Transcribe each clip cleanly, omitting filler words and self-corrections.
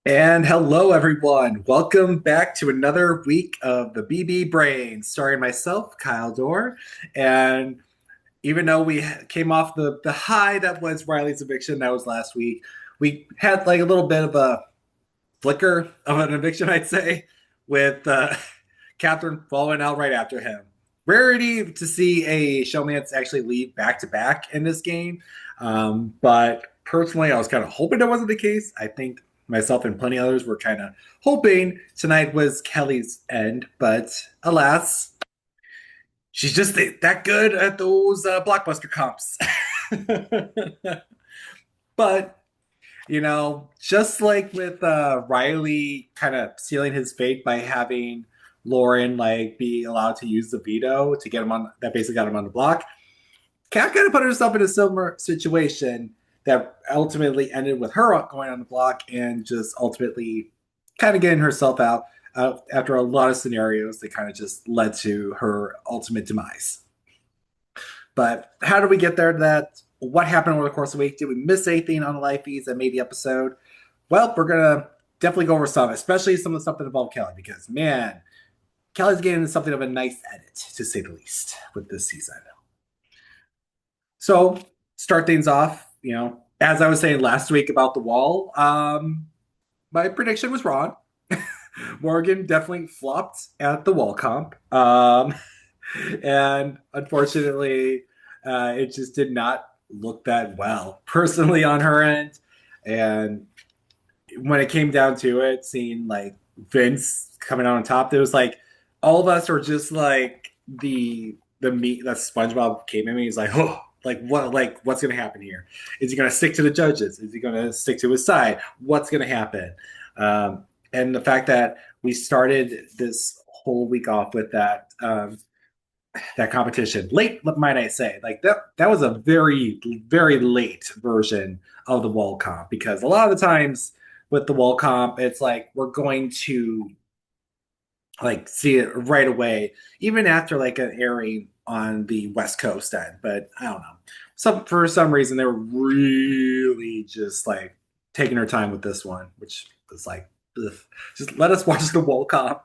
And hello, everyone. Welcome back to another week of the BB Brain, starring myself, Kyle Dorr. And even though we came off the high that was Riley's eviction, that was last week, we had like a little bit of a flicker of an eviction, I'd say, with Catherine falling out right after him. Rarity to see a showman's actually leave back to back in this game. But personally, I was kind of hoping that wasn't the case. I think myself and plenty others were kind of hoping tonight was Kelly's end, but alas, she's just that good at those blockbuster comps. But just like with Riley kind of sealing his fate by having Lauren like be allowed to use the veto to get him on that basically got him on the block. Kat kind of put herself in a similar situation that ultimately ended with her going on the block and just ultimately kind of getting herself out after a lot of scenarios that kind of just led to her ultimate demise. But how did we get there? That what happened over the course of the week? Did we miss anything on the live feeds that made the episode? Well, we're gonna definitely go over some, especially some of the stuff that involved Kelly, because man, Kelly's getting something of a nice edit, to say the least, with this season. So start things off. As I was saying last week about the wall, my prediction was wrong. Morgan definitely flopped at the wall comp. And unfortunately, it just did not look that well personally on her end. And when it came down to it, seeing like Vince coming out on top, it was like all of us were just like the meat that SpongeBob came in. He's like, oh, what's gonna happen here? Is he gonna stick to the judges? Is he gonna stick to his side? What's gonna happen? And the fact that we started this whole week off with that competition late, might I say, like that was a very very late version of the wall comp, because a lot of the times with the wall comp it's like we're going to like see it right away even after like an airing on the west coast end. But I don't know, for some reason they were really just like taking their time with this one, which is like ugh. Just let us watch the wall comp.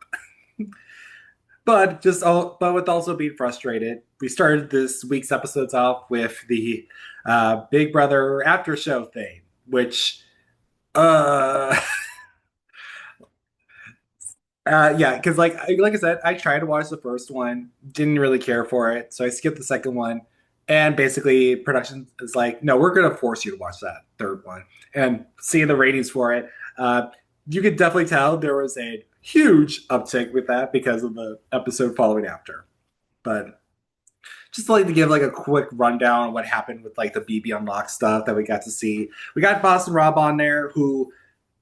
But with also being frustrated, we started this week's episodes off with the Big Brother after show thing, which uh yeah, because like I said, I tried to watch the first one, didn't really care for it, so I skipped the second one, and basically production is like, no, we're gonna force you to watch that third one, and seeing the ratings for it, you could definitely tell there was a huge uptick with that because of the episode following after. But just like to give like a quick rundown on what happened with like the BB Unlock stuff that we got to see. We got Boston Rob on there, who,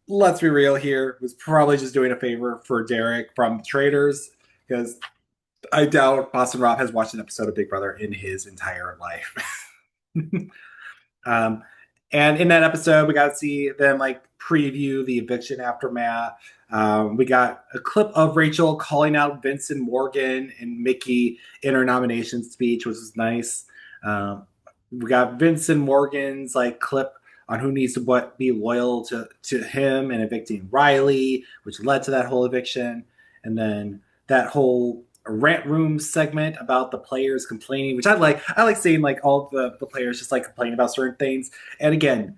let's be real here, was probably just doing a favor for Derek from Traders, because I doubt Boston Rob has watched an episode of Big Brother in his entire life. um, and in that episode, we got to see them like preview the eviction aftermath. We got a clip of Rachel calling out Vincent Morgan and Mickey in her nomination speech, which is nice. We got Vincent Morgan's like clip on who needs to be loyal to him and evicting Riley, which led to that whole eviction. And then that whole rant room segment about the players complaining, which I like. I like seeing like all the players just like complaining about certain things. And again,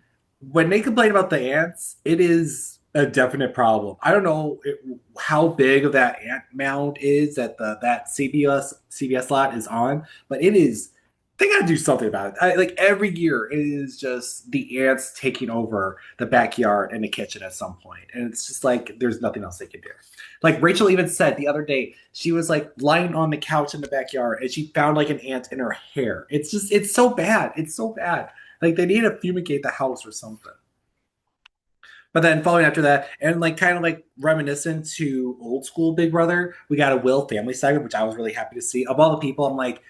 when they complain about the ants, it is a definite problem. I don't know how big of that ant mound is that that CBS lot is on, but it is. They got to do something about it. Like every year, it is just the ants taking over the backyard and the kitchen at some point, and it's just like there's nothing else they can do. Like Rachel even said the other day, she was like lying on the couch in the backyard and she found like an ant in her hair. It's so bad. It's so bad. Like they need to fumigate the house or something. But then following after that, and like kind of like reminiscent to old school Big Brother, we got a Will family segment, which I was really happy to see. Of all the people, I'm like,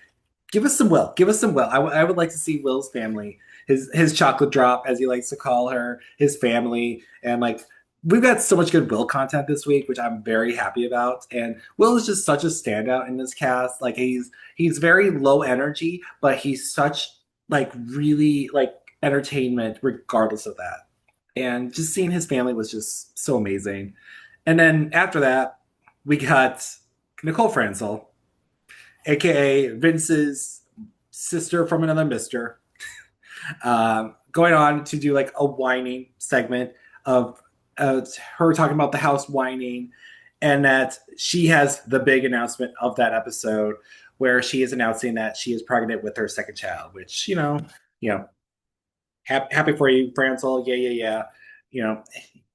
give us some Will. Give us some Will. I would like to see Will's family, his chocolate drop, as he likes to call her, his family, and like we've got so much good Will content this week, which I'm very happy about. And Will is just such a standout in this cast. Like he's very low energy, but he's such like really like entertainment regardless of that. And just seeing his family was just so amazing. And then after that, we got Nicole Franzel, aka Vince's sister from another mister, going on to do like a whining segment of her talking about the house whining, and that she has the big announcement of that episode where she is announcing that she is pregnant with her second child, which you know, happy for you, Franzel. Yeah, yeah, yeah. You know,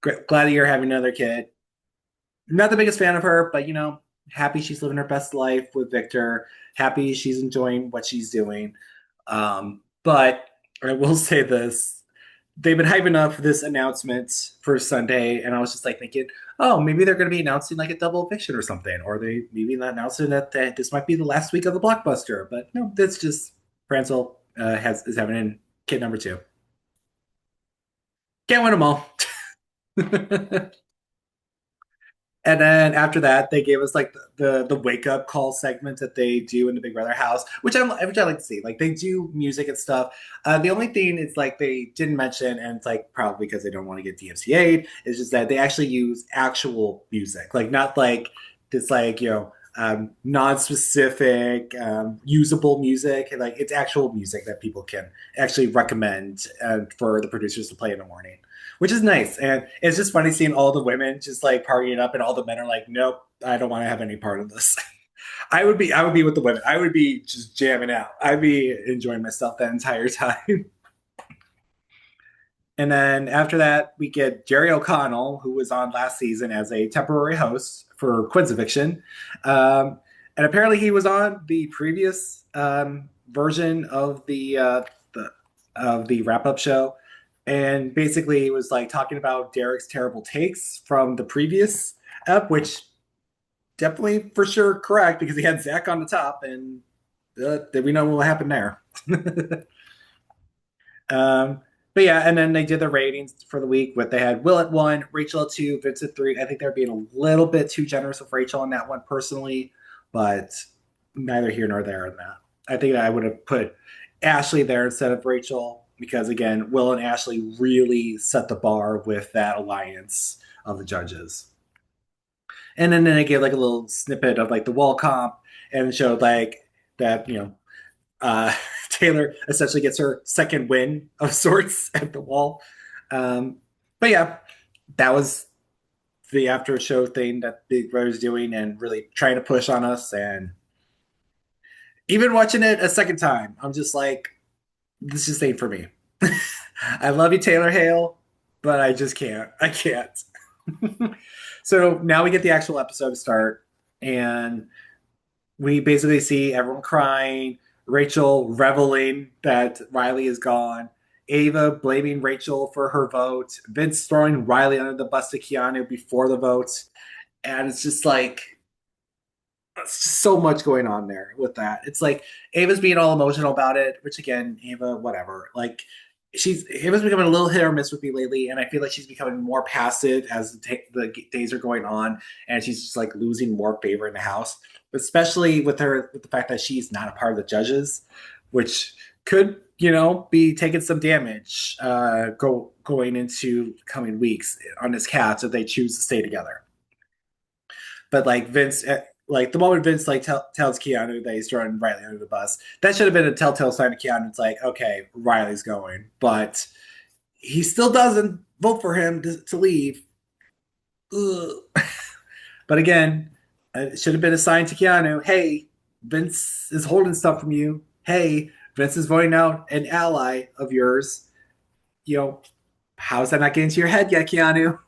glad that you're having another kid. Not the biggest fan of her, but happy she's living her best life with Victor. Happy she's enjoying what she's doing. But I will say this: they've been hyping up this announcement for Sunday, and I was just like thinking, oh, maybe they're going to be announcing like a double eviction or something, or they maybe not announcing that this might be the last week of the blockbuster. But no, that's just Franzel is having a kid number two. Can't win them all. And then after that, they gave us like the wake up call segment that they do in the Big Brother house, which I like to see. Like they do music and stuff. The only thing is like they didn't mention, and it's like probably because they don't want to get DMCA'd, is just that they actually use actual music, like not like this like non-specific usable music. Like it's actual music that people can actually recommend for the producers to play in the morning, which is nice. And it's just funny seeing all the women just like partying up, and all the men are like, "Nope, I don't want to have any part of this." I would be with the women. I would be just jamming out. I'd be enjoying myself that entire time. And then after that, we get Jerry O'Connell, who was on last season as a temporary host for Quinn's Eviction. And apparently he was on the previous version of the wrap up show, and basically it was like talking about Derek's terrible takes from the previous ep, which definitely for sure correct because he had Zach on the top, and we know what will happen there. um, but yeah, and then they did the ratings for the week. But they had Will at one, Rachel at two, Vince at three. I think they're being a little bit too generous with Rachel on that one personally, but neither here nor there in that. I think I would have put Ashley there instead of Rachel because again, Will and Ashley really set the bar with that alliance of the judges. And then they gave like a little snippet of like the wall comp and showed like that uh, Taylor essentially gets her second win of sorts at the wall. Um, but yeah, that was the after show thing that Big Brother's doing and really trying to push on us. And even watching it a second time, I'm just like, this just ain't for me. I love you, Taylor Hale, but I just can't. I can't. So now we get the actual episode to start, and we basically see everyone crying, Rachel reveling that Riley is gone, Ava blaming Rachel for her vote, Vince throwing Riley under the bus to Keanu before the vote. And it's just like, it's just so much going on there with that. It's like Ava's being all emotional about it, which again, Ava, whatever. Like Ava's becoming a little hit or miss with me lately, and I feel like she's becoming more passive as the days are going on, and she's just like losing more favor in the house, especially with the fact that she's not a part of the judges, which could be taking some damage going into coming weeks on this cast if they choose to stay together. But like Vince, like the moment Vince like tells Keanu that he's throwing Riley under the bus, that should have been a telltale sign to Keanu. It's like, okay, Riley's going, but he still doesn't vote for him to leave. Ugh. But again, it should have been a sign to Keanu. Hey, Vince is holding stuff from you. Hey, Vince is voting out an ally of yours. How's that not getting to your head yet, Keanu?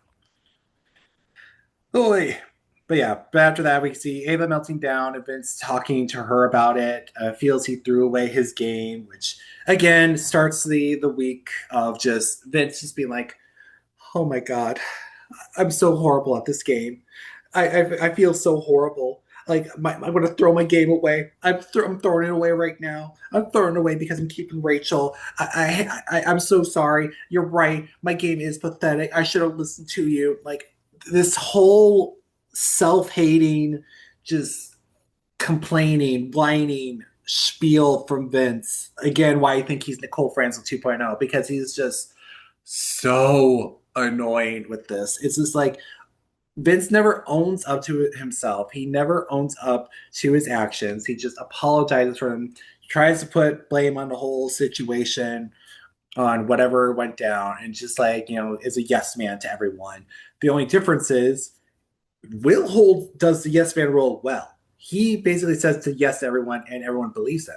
Oy. But yeah, but after that, we see Ava melting down and Vince talking to her about it. Feels he threw away his game, which again starts the week of just Vince just being like, "Oh my god, I'm so horrible at this game. I feel so horrible. Like I'm going to throw my game away. I'm throwing it away right now. I'm throwing it away because I'm keeping Rachel. I'm so sorry. You're right. My game is pathetic. I should have listened to you. Like this whole self-hating, just complaining, whining spiel from Vince. Again, why I think he's Nicole Franzel 2.0 because he's just so annoying with this. It's just like Vince never owns up to it himself. He never owns up to his actions. He just apologizes for them, tries to put blame on the whole situation, on whatever went down, and just like, is a yes man to everyone. The only difference is Will Holt does the yes man role well. He basically says to yes to everyone, and everyone believes him.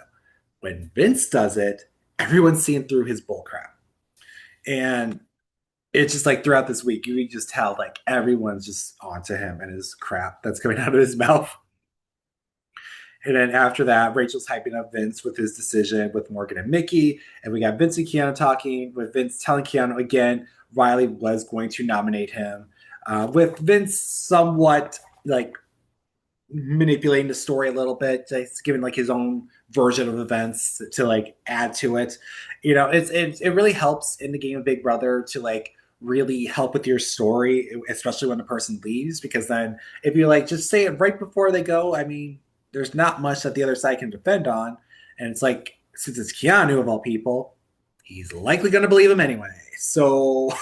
When Vince does it, everyone's seeing through his bullcrap. And it's just like throughout this week, you can just tell like everyone's just onto him and his crap that's coming out of his mouth. And then after that, Rachel's hyping up Vince with his decision with Morgan and Mickey. And we got Vince and Keanu talking, with Vince telling Keanu again Riley was going to nominate him. With Vince somewhat like manipulating the story a little bit, just giving like his own version of events to like add to it. It really helps in the game of Big Brother to like really help with your story, especially when the person leaves, because then if you like just say it right before they go, I mean, there's not much that the other side can defend on, and it's like since it's Keanu of all people, he's likely going to believe him anyway. So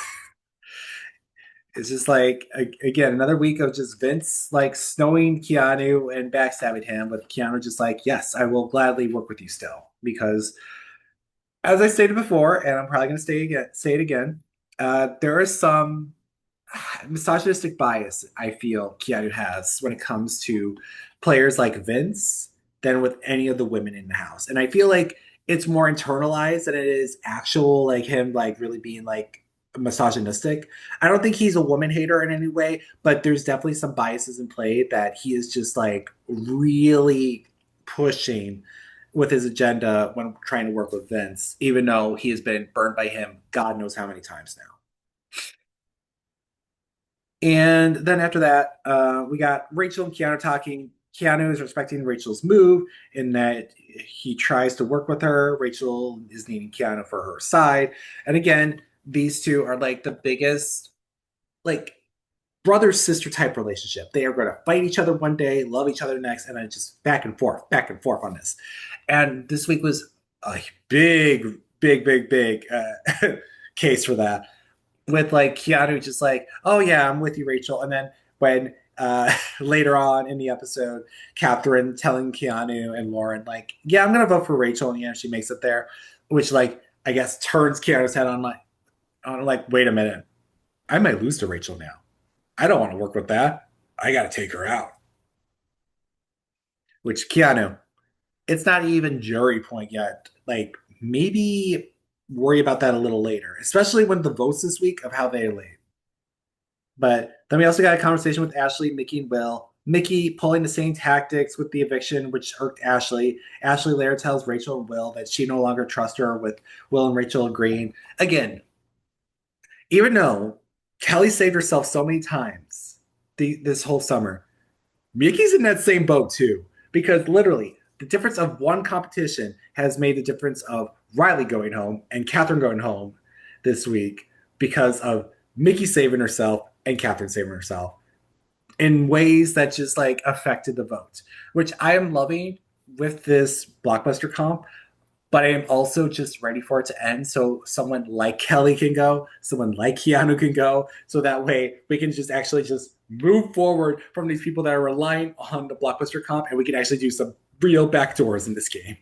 it's just like again another week of just Vince like snowing Keanu and backstabbing him, with Keanu just like, yes, I will gladly work with you still, because as I stated before, and I'm probably going to say it again, there is some misogynistic bias I feel Keanu has when it comes to players like Vince than with any of the women in the house. And I feel like it's more internalized than it is actual, like him like really being like misogynistic. I don't think he's a woman hater in any way, but there's definitely some biases in play that he is just like really pushing with his agenda when trying to work with Vince, even though he has been burned by him God knows how many times now. And then after that, we got Rachel and Keanu talking. Keanu is respecting Rachel's move in that he tries to work with her. Rachel is needing Keanu for her side. And again, these two are like the biggest, like, brother sister type relationship. They are going to fight each other one day, love each other next, and then just back and forth on this. And this week was a big case for that, with like Keanu just like, oh yeah, I'm with you, Rachel. And then when later on in the episode, Catherine telling Keanu and Lauren, like, yeah, I'm gonna vote for Rachel, and yeah, she makes it there, which like I guess turns Keanu's head on like, wait a minute, I might lose to Rachel now. I don't want to work with that. I gotta take her out. Which Keanu, it's not even jury point yet. Like maybe worry about that a little later, especially when the votes this week of how they lay. But then we also got a conversation with Ashley, Mickey, and Will. Mickey pulling the same tactics with the eviction, which irked Ashley. Ashley later tells Rachel and Will that she no longer trusts her, with Will and Rachel agreeing. Again, even though Kelly saved herself so many times this whole summer, Mickey's in that same boat too. Because literally, the difference of one competition has made the difference of Riley going home and Catherine going home this week, because of Mickey saving herself and Catherine saving herself in ways that just like affected the vote, which I am loving with this blockbuster comp. But I am also just ready for it to end so someone like Kelly can go, someone like Keanu can go, so that way we can just actually just move forward from these people that are relying on the blockbuster comp, and we can actually do some real backdoors in this game.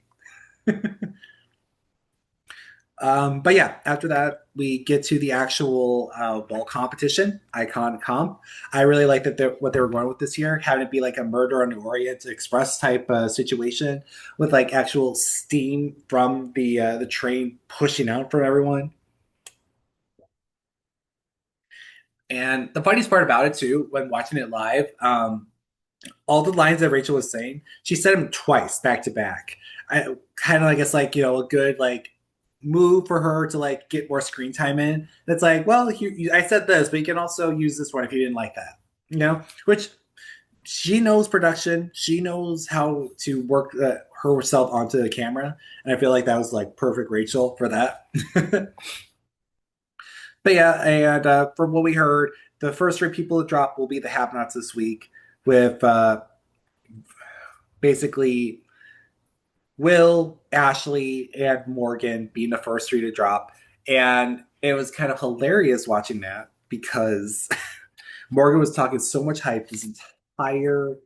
But yeah, after that, we get to the actual ball competition, Icon Comp. I really like that what they were going with this year, having it be like a Murder on the Orient Express type situation with like actual steam from the train pushing out from everyone. And the funniest part about it too, when watching it live, all the lines that Rachel was saying, she said them twice back to back. I kind of like it's like a good like move for her to like get more screen time in. And it's like, well, I said this, but you can also use this one if you didn't like that, which she knows production, she knows how to work herself onto the camera, and I feel like that was like perfect Rachel for that. But yeah, and from what we heard, the first three people to drop will be the Have-Nots this week, with basically Will, Ashley, and Morgan being the first three to drop. And it was kind of hilarious watching that because Morgan was talking so much hype this entire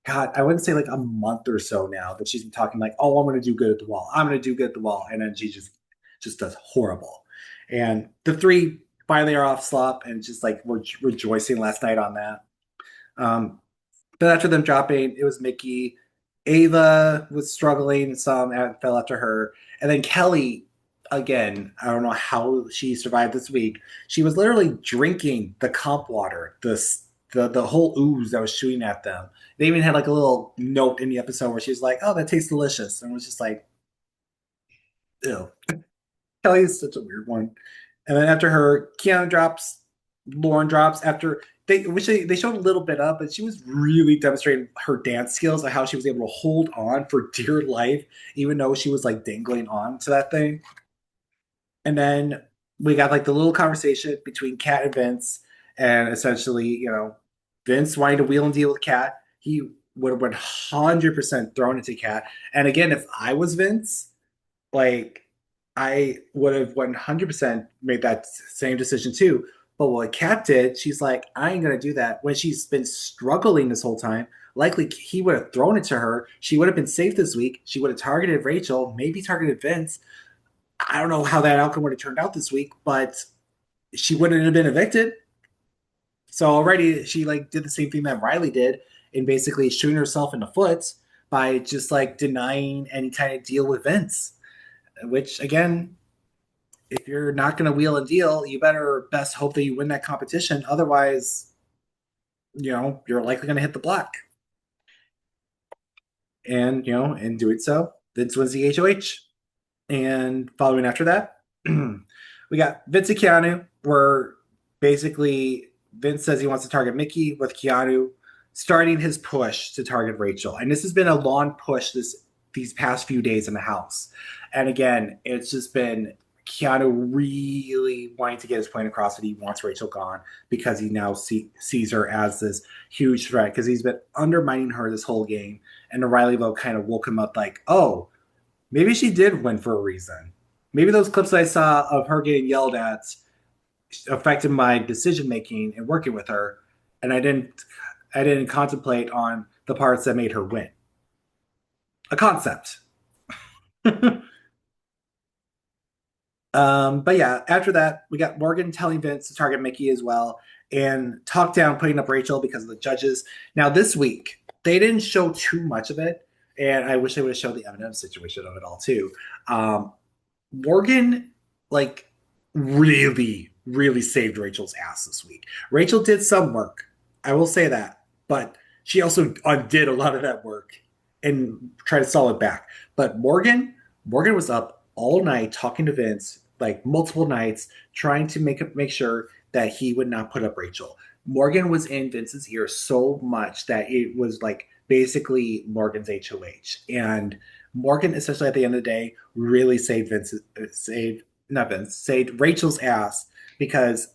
God, I wouldn't say like a month or so now that she's been talking like, oh, I'm gonna do good at the wall. I'm gonna do good at the wall. And then she just does horrible. And the three finally are off slop and just like we're rejoicing last night on that. Um, but after them dropping, it was Mickey. Ava was struggling some and fell after her. And then Kelly, again, I don't know how she survived this week. She was literally drinking the comp water, the whole ooze that was shooting at them. They even had like a little note in the episode where she was like, "Oh, that tastes delicious," and it was just like, "Ew." Kelly is such a weird one. And then after her, Keanu drops, Lauren drops. After they showed a little bit of, but she was really demonstrating her dance skills and how she was able to hold on for dear life, even though she was like dangling on to that thing. And then we got like the little conversation between Kat and Vince, and essentially, Vince wanting to wheel and deal with Kat. He would have 100% thrown it to Kat. And again, if I was Vince, like I would have 100% made that same decision too. But what Kat did, she's like, I ain't gonna do that. When she's been struggling this whole time, likely he would have thrown it to her. She would have been safe this week. She would have targeted Rachel, maybe targeted Vince. I don't know how that outcome would have turned out this week, but she wouldn't have been evicted. So already she like did the same thing that Riley did and basically shooting herself in the foot by just like denying any kind of deal with Vince. Which again, if you're not going to wheel and deal, you better best hope that you win that competition. Otherwise, you're likely going to hit the block. And in doing so, Vince wins the HOH. And following after that, we got Vince and Keanu, where basically Vince says he wants to target Mickey, with Keanu starting his push to target Rachel. And this has been a long push these past few days in the house. And again, it's just been Keanu really wanting to get his point across that he wants Rachel gone because he now sees her as this huge threat because he's been undermining her this whole game. And the Riley vote kind of woke him up like, oh, maybe she did win for a reason. Maybe those clips I saw of her getting yelled at affected my decision making and working with her, and I didn't contemplate on the parts that made her win. A concept. But yeah, after that, we got Morgan telling Vince to target Mickey as well, and Talk Down putting up Rachel because of the judges. Now this week, they didn't show too much of it, and I wish they would have showed the Eminem situation of it all too. Morgan, like, really, really saved Rachel's ass this week. Rachel did some work, I will say that, but she also undid a lot of that work and tried to stall it back. But Morgan was up all night talking to Vince, like multiple nights, trying to make sure that he would not put up Rachel. Morgan was in Vince's ear so much that it was like basically Morgan's HOH. And Morgan, especially at the end of the day, really saved Rachel's ass because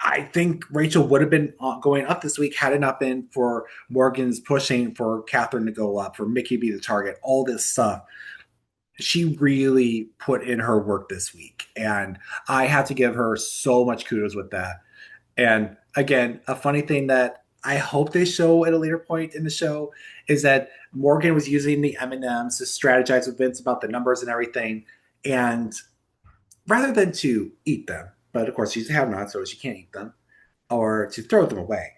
I think Rachel would have been going up this week had it not been for Morgan's pushing for Catherine to go up, for Mickey to be the target, all this stuff. She really put in her work this week. And I have to give her so much kudos with that. And again, a funny thing that I hope they show at a later point in the show is that Morgan was using the M&Ms to strategize with Vince about the numbers and everything. And rather than to eat them, but of course she's a have-not, so she can't eat them, or to throw them away.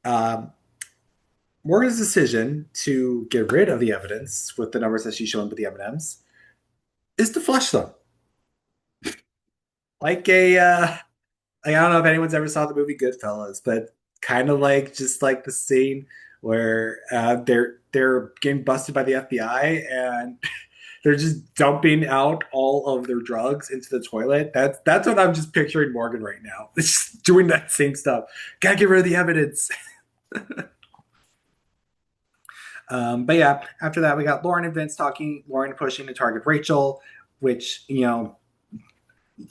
Um, Morgan's decision to get rid of the evidence with the numbers that she's showing with the M&Ms is to flush them. Like I don't know if anyone's ever saw the movie Goodfellas, but kind of like just like the scene where they're getting busted by the FBI and they're just dumping out all of their drugs into the toilet. That's what I'm just picturing Morgan right now. It's just doing that same stuff. Gotta get rid of the evidence. But yeah, after that we got Lauren and Vince talking. Lauren pushing to target Rachel, which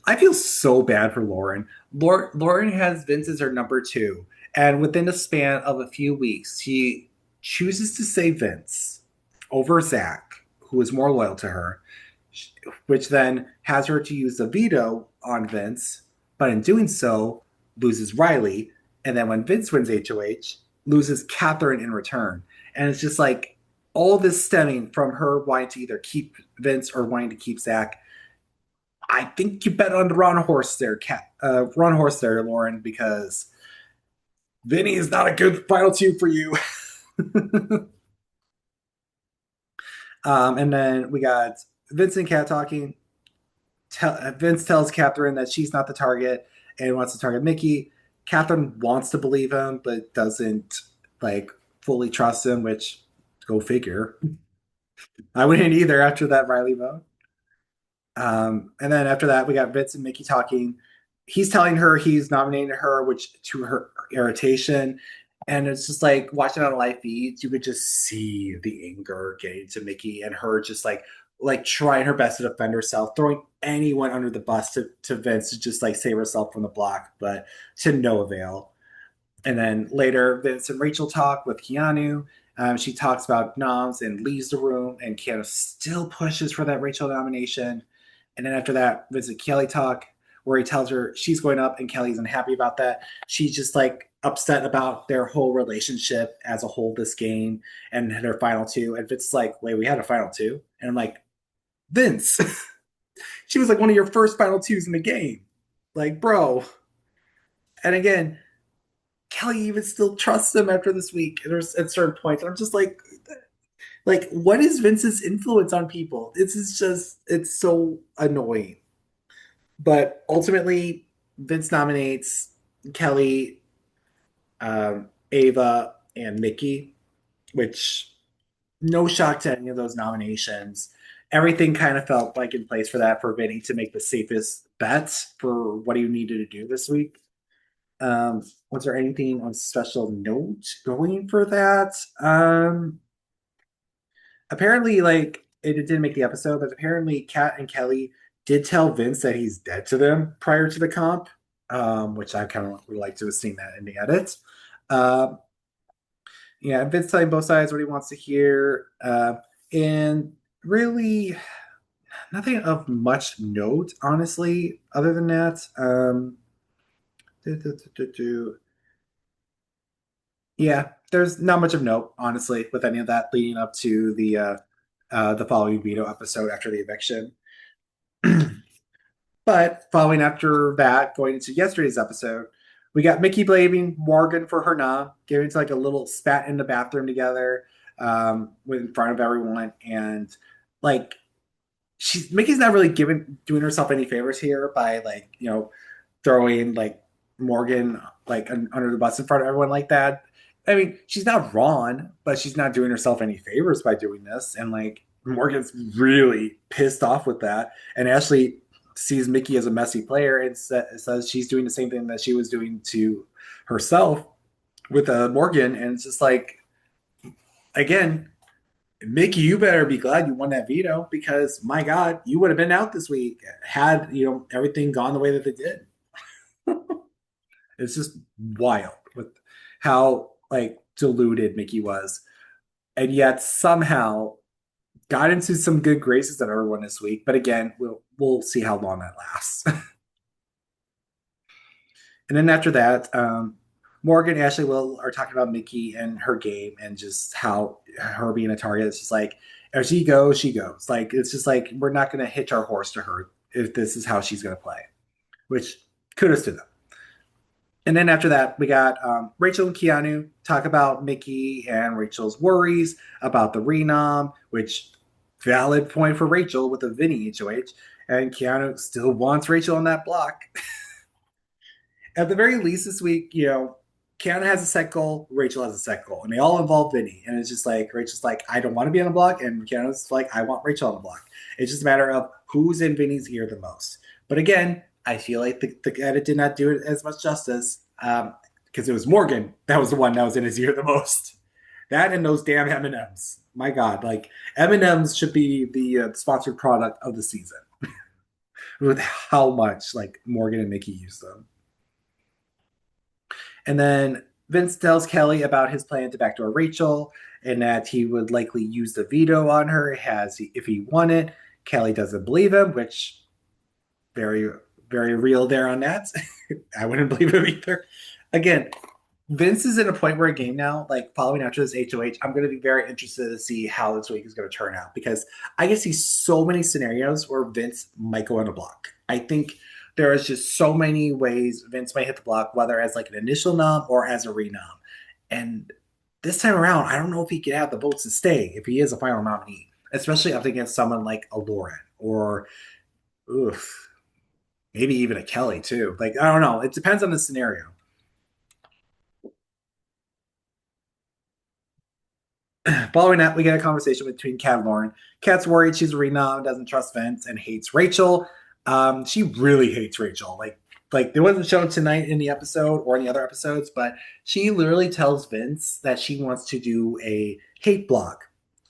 I feel so bad for Lauren. Lauren has Vince as her number two, and within the span of a few weeks, she chooses to say Vince over Zach, who is more loyal to her, which then has her to use the veto on Vince. But in doing so, loses Riley, and then when Vince wins HOH, loses Catherine in return. And it's just like all this stemming from her wanting to either keep Vince or wanting to keep Zach. I think you bet on the wrong horse there, wrong horse there, Lauren, because Vinny is not a good final two for you. And then we got Vince and Kat talking. Vince tells Catherine that she's not the target and wants to target Mickey. Catherine wants to believe him, but doesn't like fully trust him, which go figure. I wouldn't either after that Riley vote. And then after that, we got Vince and Mickey talking. He's telling her he's nominated her, which to her irritation. And it's just like watching on live feeds, you could just see the anger getting to Mickey and her just like trying her best to defend herself, throwing anyone under the bus to Vince to just like save herself from the block, but to no avail. And then later, Vince and Rachel talk with Keanu. She talks about noms and leaves the room, and Keanu still pushes for that Rachel nomination. And then after that, Vince and Kelly talk, where he tells her she's going up, and Kelly's unhappy about that. She's just like upset about their whole relationship as a whole this game and their final two. And Vince's like, wait, we had a final two? And I'm like, Vince, she was like one of your first final twos in the game. Like, bro. And again, Kelly even still trusts him after this week. There's at certain points. I'm just like, what is Vince's influence on people? This is just, it's so annoying. But ultimately, Vince nominates Kelly, Ava, and Mickey, which no shock to any of those nominations. Everything kind of felt like in place for that for Vinny to make the safest bets for what he needed to do this week. Was there anything on special note going for that? Apparently, like it didn't make the episode, but apparently, Kat and Kelly did tell Vince that he's dead to them prior to the comp, which I kind of would like to have seen that in the edits. Uh, yeah, Vince telling both sides what he wants to hear, and really nothing of much note, honestly, other than that. Do, do, do, do. Yeah, there's not much of note, honestly, with any of that leading up to the following veto episode after the eviction. But following after that, going into yesterday's episode, we got Mickey blaming Morgan for her nom, giving to like a little spat in the bathroom together in front of everyone, and like Mickey's not really doing herself any favors here by like throwing like Morgan like under the bus in front of everyone like that. I mean, she's not wrong, but she's not doing herself any favors by doing this. And like Morgan's really pissed off with that. And Ashley sees Mickey as a messy player and says she's doing the same thing that she was doing to herself with Morgan. And it's just like, again, Mickey, you better be glad you won that veto because my God, you would have been out this week had everything gone the way that they did. It's just wild with how like deluded Mickey was, and yet somehow got into some good graces of everyone this week. But again, we'll see how long that lasts. And then after that, Morgan, Ashley, Will are talking about Mickey and her game and just how her being a target. It's just like if she goes, she goes. Like it's just like we're not going to hitch our horse to her if this is how she's going to play. Which kudos to them. And then after that, we got Rachel and Keanu talk about Mickey and Rachel's worries about the renom, which valid point for Rachel with a Vinny HOH. And Keanu still wants Rachel on that block. At the very least this week, Keanu has a set goal, Rachel has a set goal, and they all involve Vinny. And it's just like Rachel's like, I don't want to be on the block, and Keanu's like, I want Rachel on the block. It's just a matter of who's in Vinny's ear the most. But again, I feel like the edit did not do it as much justice because it was Morgan that was the one that was in his ear the most. That and those damn M&Ms. My God, like M&Ms should be the sponsored product of the season with how much like Morgan and Mickey use them. And then Vince tells Kelly about his plan to backdoor Rachel and that he would likely use the veto on her if he won it. Kelly doesn't believe him, which very very real there on that. I wouldn't believe him either. Again, Vince is in a point where a game now, like following after this HOH, I'm going to be very interested to see how this week is going to turn out because I can see so many scenarios where Vince might go on a block. I think there is just so many ways Vince might hit the block, whether as like an initial nom or as a renom. And this time around, I don't know if he can have the votes to stay if he is a final nominee, especially up against someone like a Lauren or oof, maybe even a Kelly too. Like I don't know. It depends on the scenario. Following that, we get a conversation between Kat and Lauren. Kat's worried she's a renom, doesn't trust Vince, and hates Rachel. She really hates Rachel. Like it wasn't shown tonight in the episode or any other episodes, but she literally tells Vince that she wants to do a hate blog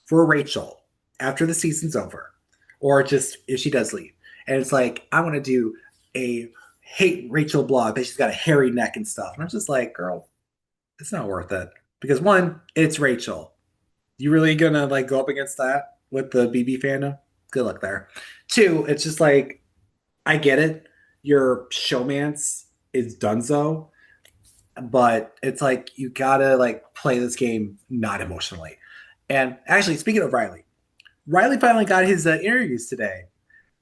for Rachel after the season's over, or just if she does leave. And it's like, I want to do a hate Rachel blog that she's got a hairy neck and stuff. And I'm just like, girl, it's not worth it. Because one, it's Rachel. You really gonna like go up against that with the BB fandom? Good luck there. Two, it's just like I get it. Your showmance is donezo, but it's like you gotta like play this game not emotionally. And actually, speaking of Riley, Riley finally got his interviews today,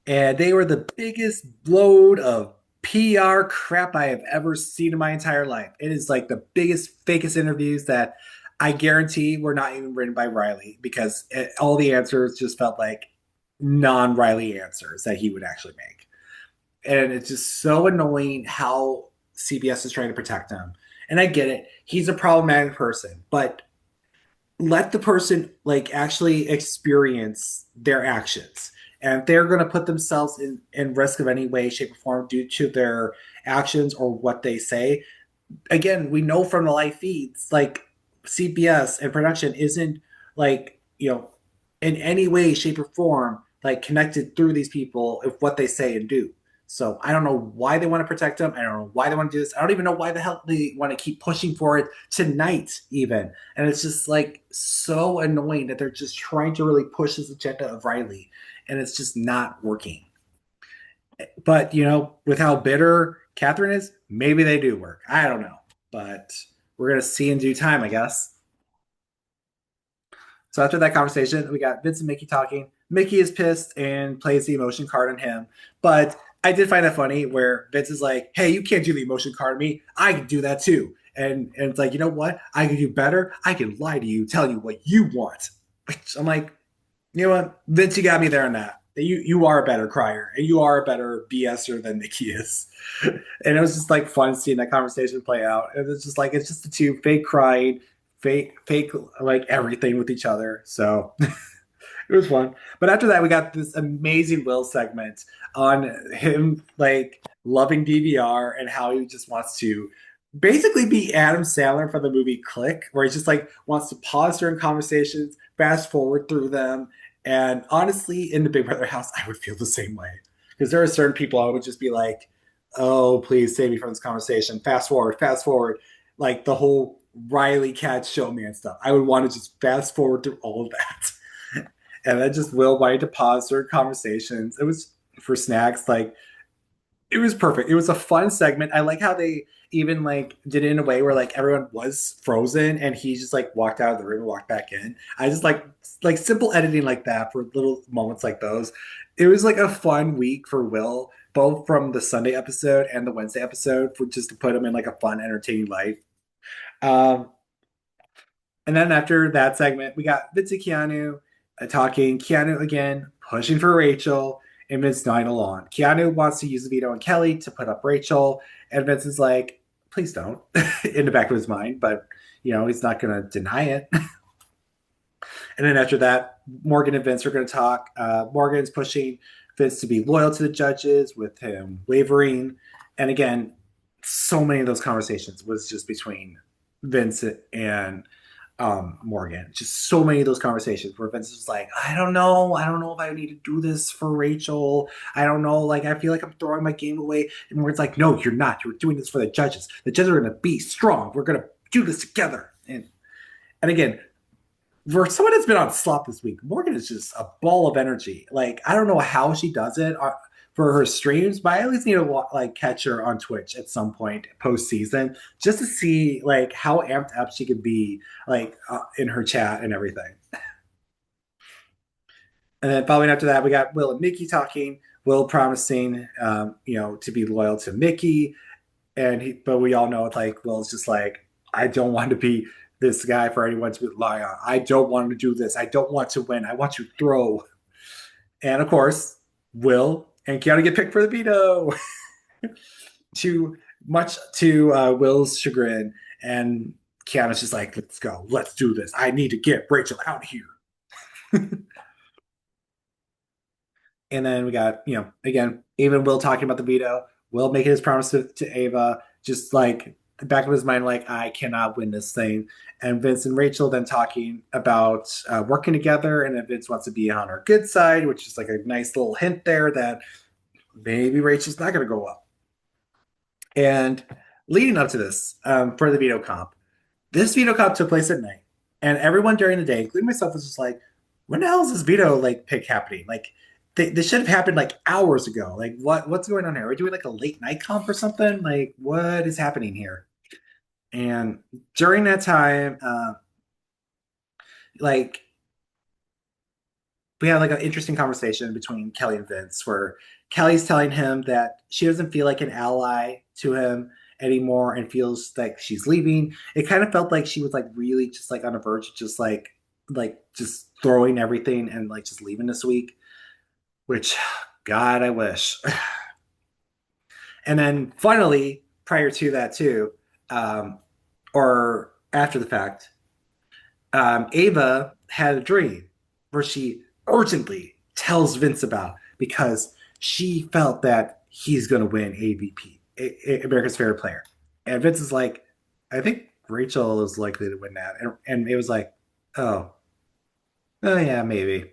and they were the biggest load of PR crap I have ever seen in my entire life. It is like the biggest, fakest interviews that I guarantee were not even written by Riley because all the answers just felt like non Riley answers that he would actually make. And it's just so annoying how CBS is trying to protect him. And I get it. He's a problematic person, but let the person like actually experience their actions. And if they're going to put themselves in risk of any way, shape, or form due to their actions or what they say, again, we know from the live feeds, like CBS and production isn't like, in any way, shape, or form, like connected through these people of what they say and do. So I don't know why they want to protect them. I don't know why they want to do this. I don't even know why the hell they want to keep pushing for it tonight, even. And it's just like so annoying that they're just trying to really push this agenda of Riley, and it's just not working. But with how bitter Catherine is, maybe they do work. I don't know, but we're gonna see in due time, I guess. So after that conversation, we got Vince and Mickey talking. Mickey is pissed and plays the emotion card on him. But I did find that funny where Vince is like, hey, you can't do the emotion card on me. I can do that too. And it's like, you know what? I can do better. I can lie to you, tell you what you want. I'm like, you know what? Vince, you got me there on that. You are a better crier and you are a better BSer than Mickey is. And it was just like fun seeing that conversation play out. And it's just like, it's just the two fake crying, fake like everything with each other. So it was fun. But after that, we got this amazing Will segment on him like loving DVR and how he just wants to basically be Adam Sandler from the movie Click, where he just like wants to pause during conversations, fast forward through them. And honestly, in the Big Brother house, I would feel the same way. Because there are certain people I would just be like, oh, please save me from this conversation. Fast forward, fast forward. Like the whole Riley Cat showman stuff. I would want to just fast forward through all of that. And then just Will wanted to pause certain conversations. It was for snacks. Like it was perfect. It was a fun segment. I like how they even like did it in a way where like everyone was frozen and he just like walked out of the room and walked back in. I just like simple editing like that for little moments like those. It was like a fun week for Will, both from the Sunday episode and the Wednesday episode, for just to put him in like a fun, entertaining life. Um, and then after that segment, we got Vince and Keanu talking. Keanu again pushing for Rachel, and Vince dying along. Keanu wants to use the veto on Kelly to put up Rachel, and Vince is like, please don't, in the back of his mind, but he's not going to deny it. And then after that, Morgan and Vince are going to talk. Morgan's pushing Vince to be loyal to the judges with him wavering. And again, so many of those conversations was just between Vince and Morgan. Just so many of those conversations where Vince was like, I don't know. I don't know if I need to do this for Rachel. I don't know. Like, I feel like I'm throwing my game away. And Morgan's like, no, you're not. You're doing this for the judges. The judges are going to be strong. We're going to do this together. And again, for someone that's been on slop this week, Morgan is just a ball of energy. Like, I don't know how she does it for her streams, but I at least need to like catch her on Twitch at some point post season just to see like how amped up she could be like in her chat and everything. And then following after that, we got Will and Mickey talking. Will promising, to be loyal to Mickey, but we all know like Will's just like, I don't want to be this guy for anyone to rely on. I don't want to do this. I don't want to win. I want to throw. And of course, Will and Keanu get picked for the veto. Too much to Will's chagrin, and Keanu's just like, let's go, let's do this. I need to get Rachel out here. And then we got, again, Ava and Will talking about the veto. Will making his promise to Ava, just like the back of his mind, like, I cannot win this thing. And Vince and Rachel then talking about working together, and then Vince wants to be on her good side, which is like a nice little hint there that maybe Rachel's not going to go up. And leading up to this, for the veto comp, this veto comp took place at night, and everyone during the day, including myself, was just like, when the hell is this veto like pick happening? Like, this should have happened like hours ago. Like, what's going on here? Are we doing like a late night comp or something? Like, what is happening here? And during that time, like we had like an interesting conversation between Kelly and Vince, where Kelly's telling him that she doesn't feel like an ally to him anymore and feels like she's leaving. It kind of felt like she was like really just like on the verge of just like just throwing everything and like just leaving this week, which God, I wish. And then finally, prior to that too, um, or after the fact, Ava had a dream where she urgently tells Vince about because she felt that he's going to win AVP, America's Favorite Player. And Vince is like, I think Rachel is likely to win that. And it was like, oh, oh yeah, maybe.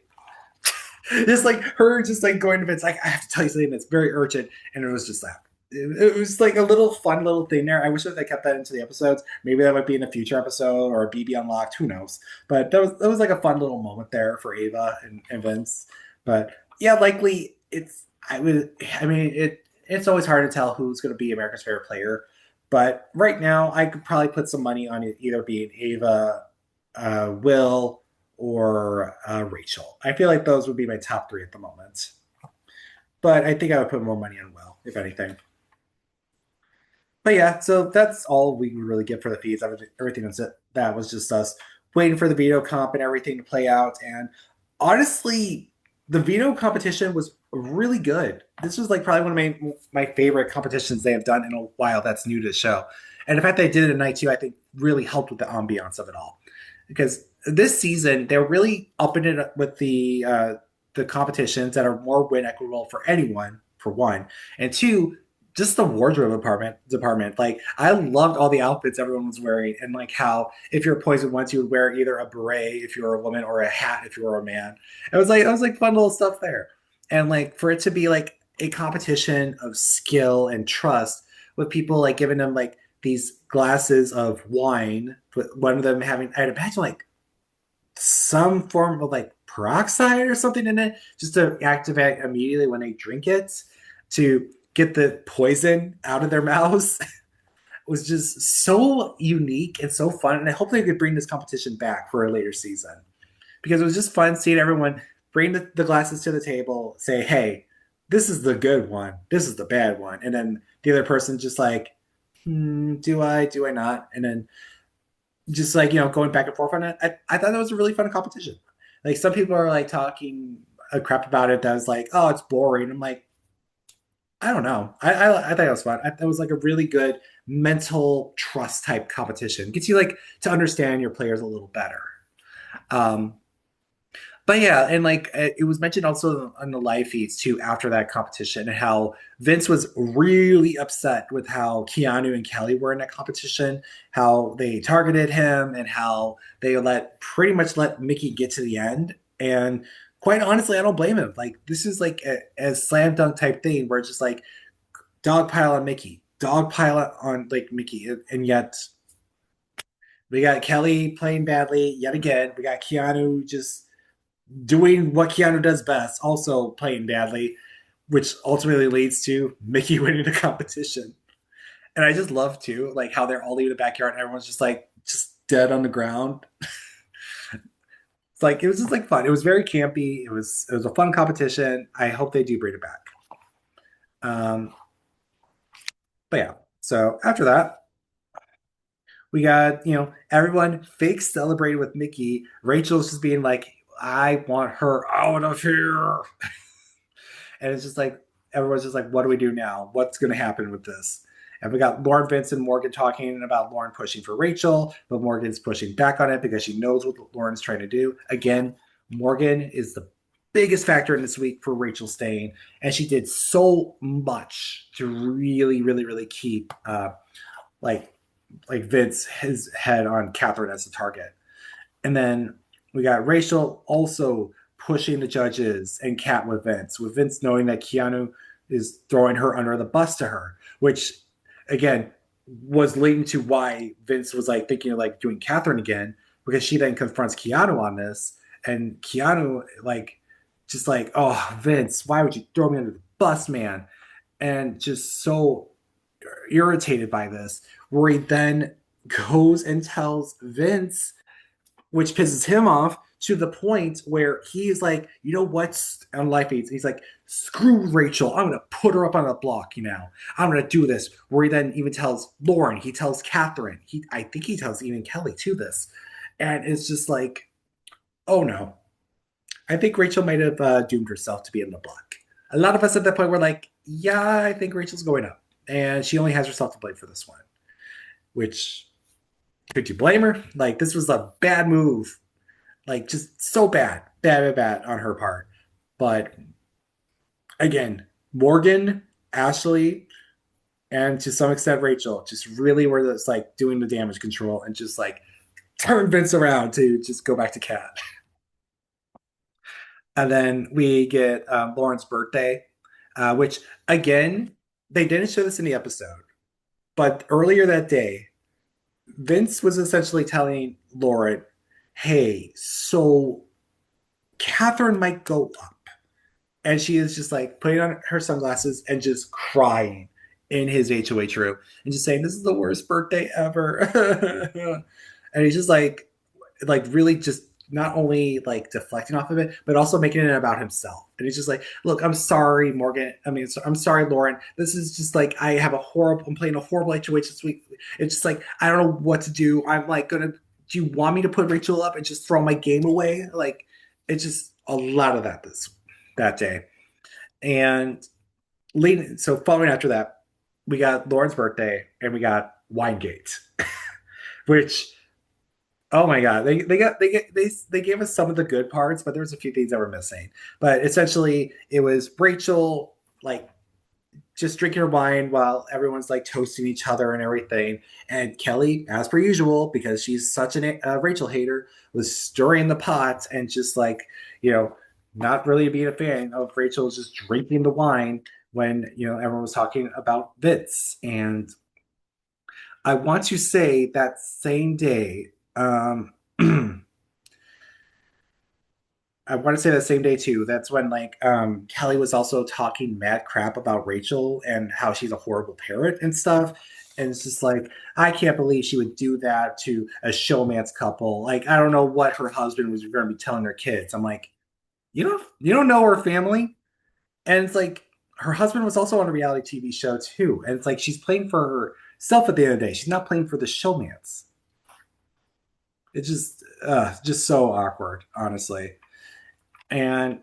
Just like her, just like going to Vince, like, I have to tell you something that's very urgent. And it was just that. It was like a little fun little thing there. I wish that they kept that into the episodes. Maybe that might be in a future episode or a BB Unlocked. Who knows? But that was like a fun little moment there for Ava and Vince. But yeah, likely it's always hard to tell who's going to be America's Favorite Player. But right now, I could probably put some money on it either being Ava, Will, or Rachel. I feel like those would be my top three at the moment. But I think I would put more money on Will, if anything. But yeah, so that's all we would really get for the feeds. Everything that was just us waiting for the veto comp and everything to play out. And honestly, the veto competition was really good. This was like probably one of my favorite competitions they have done in a while. That's new to the show, and the fact they did it at night too, I think, really helped with the ambiance of it all. Because this season they're really upping it up with the competitions that are more win equitable for anyone. For one, and two, just the wardrobe department. Like I loved all the outfits everyone was wearing, and like how if you're poison once, you would wear either a beret if you were a woman or a hat if you were a man. It was like fun little stuff there, and like for it to be like a competition of skill and trust with people like giving them like these glasses of wine, with one of them having, I'd imagine like some form of like peroxide or something in it just to activate immediately when they drink it to get the poison out of their mouths was just so unique and so fun. And I hope they could bring this competition back for a later season because it was just fun seeing everyone bring the glasses to the table, say, hey, this is the good one, this is the bad one. And then the other person just like, do I not? And then just like, going back and forth on it. I thought that was a really fun competition. Like some people are like talking a crap about it that was like, oh, it's boring. I'm like, I don't know. I thought it was fun. That was like a really good mental trust type competition. Gets you like to understand your players a little better. Um, but yeah, and like it was mentioned also on the live feeds too after that competition, and how Vince was really upset with how Keanu and Kelly were in that competition, how they targeted him, and how they pretty much let Mickey get to the end. And quite honestly, I don't blame him. Like this is like a slam dunk type thing where it's just like dogpile on Mickey, dogpile on like Mickey, and yet we got Kelly playing badly yet again. We got Keanu just doing what Keanu does best, also playing badly. which ultimately leads to Mickey winning the competition. And I just love too, like how they're all leaving the backyard and everyone's just like just dead on the ground. It's like it was just like fun. It was very campy. It was a fun competition. I hope they do bring it back. Um, but yeah. So after that, we got everyone fake celebrating with Mickey. Rachel's just being like, "I want her out of here," and it's just like everyone's just like, "What do we do now? What's going to happen with this?" And we got Lauren, Vince, and Morgan talking about Lauren pushing for Rachel, but Morgan's pushing back on it because she knows what Lauren's trying to do. Again, Morgan is the biggest factor in this week for Rachel staying, and she did so much to really, really, really keep like Vince his head on Catherine as the target. And then we got Rachel also pushing the judges and Kat with Vince knowing that Keanu is throwing her under the bus to her, which again was leading to why Vince was like thinking of like doing Catherine again, because she then confronts Keanu on this, and Keanu like just like, oh Vince, why would you throw me under the bus, man? And just so irritated by this, where he then goes and tells Vince, which pisses him off to the point where he's like, you know what's on life aids? He's like, screw Rachel. I'm gonna put her up on the block. I'm gonna do this. Where he then even tells Lauren, he tells Catherine, I think he tells even Kelly to this, and it's just like, oh no. I think Rachel might have doomed herself to be in the block. A lot of us at that point were like, yeah, I think Rachel's going up, and she only has herself to blame for this one. Which could you blame her? Like this was a bad move, like just so bad, bad, bad, bad on her part. But again, Morgan, Ashley, and to some extent Rachel just really were just like doing the damage control and just like turn Vince around to just go back to Cat. And then we get Lauren's birthday, which again they didn't show this in the episode, but earlier that day, Vince was essentially telling Lauren, "Hey, so Catherine might go up," and she is just like putting on her sunglasses and just crying in his HOH room and just saying, "This is the worst birthday ever," and he's just like really just not only like deflecting off of it, but also making it about himself. And he's just like, "Look, I'm sorry, Morgan. I mean, I'm sorry, Lauren. This is just like I'm playing a horrible HOH this week. It's just like I don't know what to do. I'm like gonna. Do you want me to put Rachel up and just throw my game away? Like, it's just a lot of that day. And so following after that, we got Lauren's birthday and we got Winegate, which oh my god, they gave us some of the good parts, but there was a few things that were missing. But essentially, it was Rachel like just drinking her wine while everyone's like toasting each other and everything. And Kelly, as per usual, because she's such a Rachel hater, was stirring the pot and just like, you know, not really being a fan of Rachel just drinking the wine when, everyone was talking about Vince. And I want to say that same day, I want to say that same day too. That's when like Kelly was also talking mad crap about Rachel and how she's a horrible parent and stuff. And it's just like I can't believe she would do that to a showman's couple. Like I don't know what her husband was going to be telling her kids. I'm like, you don't know her family, and it's like her husband was also on a reality TV show too. And it's like she's playing for herself at the end of the day. She's not playing for the showman's. It's just so awkward, honestly. And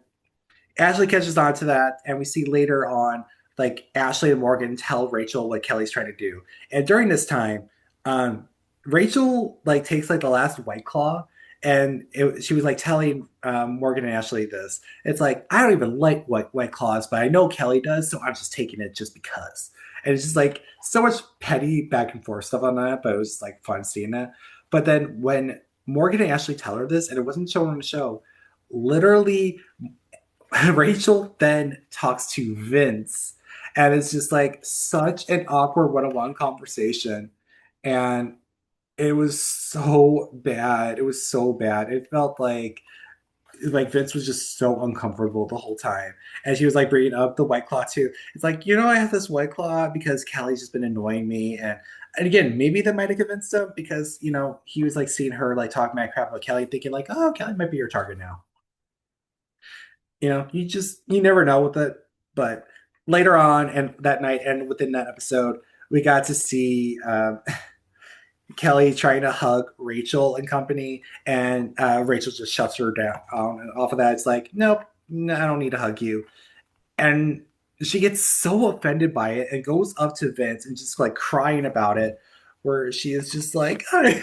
Ashley catches on to that, and we see later on, like Ashley and Morgan tell Rachel what Kelly's trying to do. And during this time, Rachel like takes like the last White Claw, and she was like telling Morgan and Ashley this. It's like I don't even like White Claws, but I know Kelly does, so I'm just taking it just because. And it's just like so much petty back and forth stuff on that, but it was just like fun seeing that. But then when Morgan and Ashley tell her this, and it wasn't shown on the show, literally Rachel then talks to Vince, and it's just like such an awkward one-on-one conversation. And it was so bad. It was so bad. It felt like like Vince was just so uncomfortable the whole time, and she was like bringing up the White Claw too. It's like, I have this White Claw because Kelly's just been annoying me, and again, maybe that might have convinced him because he was like seeing her like talk mad crap about Kelly, thinking like, oh, Kelly might be your target now. You never know with it. But later on, and that night, and within that episode, we got to see Kelly trying to hug Rachel and company, and Rachel just shuts her down. And off of that, it's like, nope, no, I don't need to hug you. And she gets so offended by it and goes up to Vince and just like crying about it, where she is just like, I'm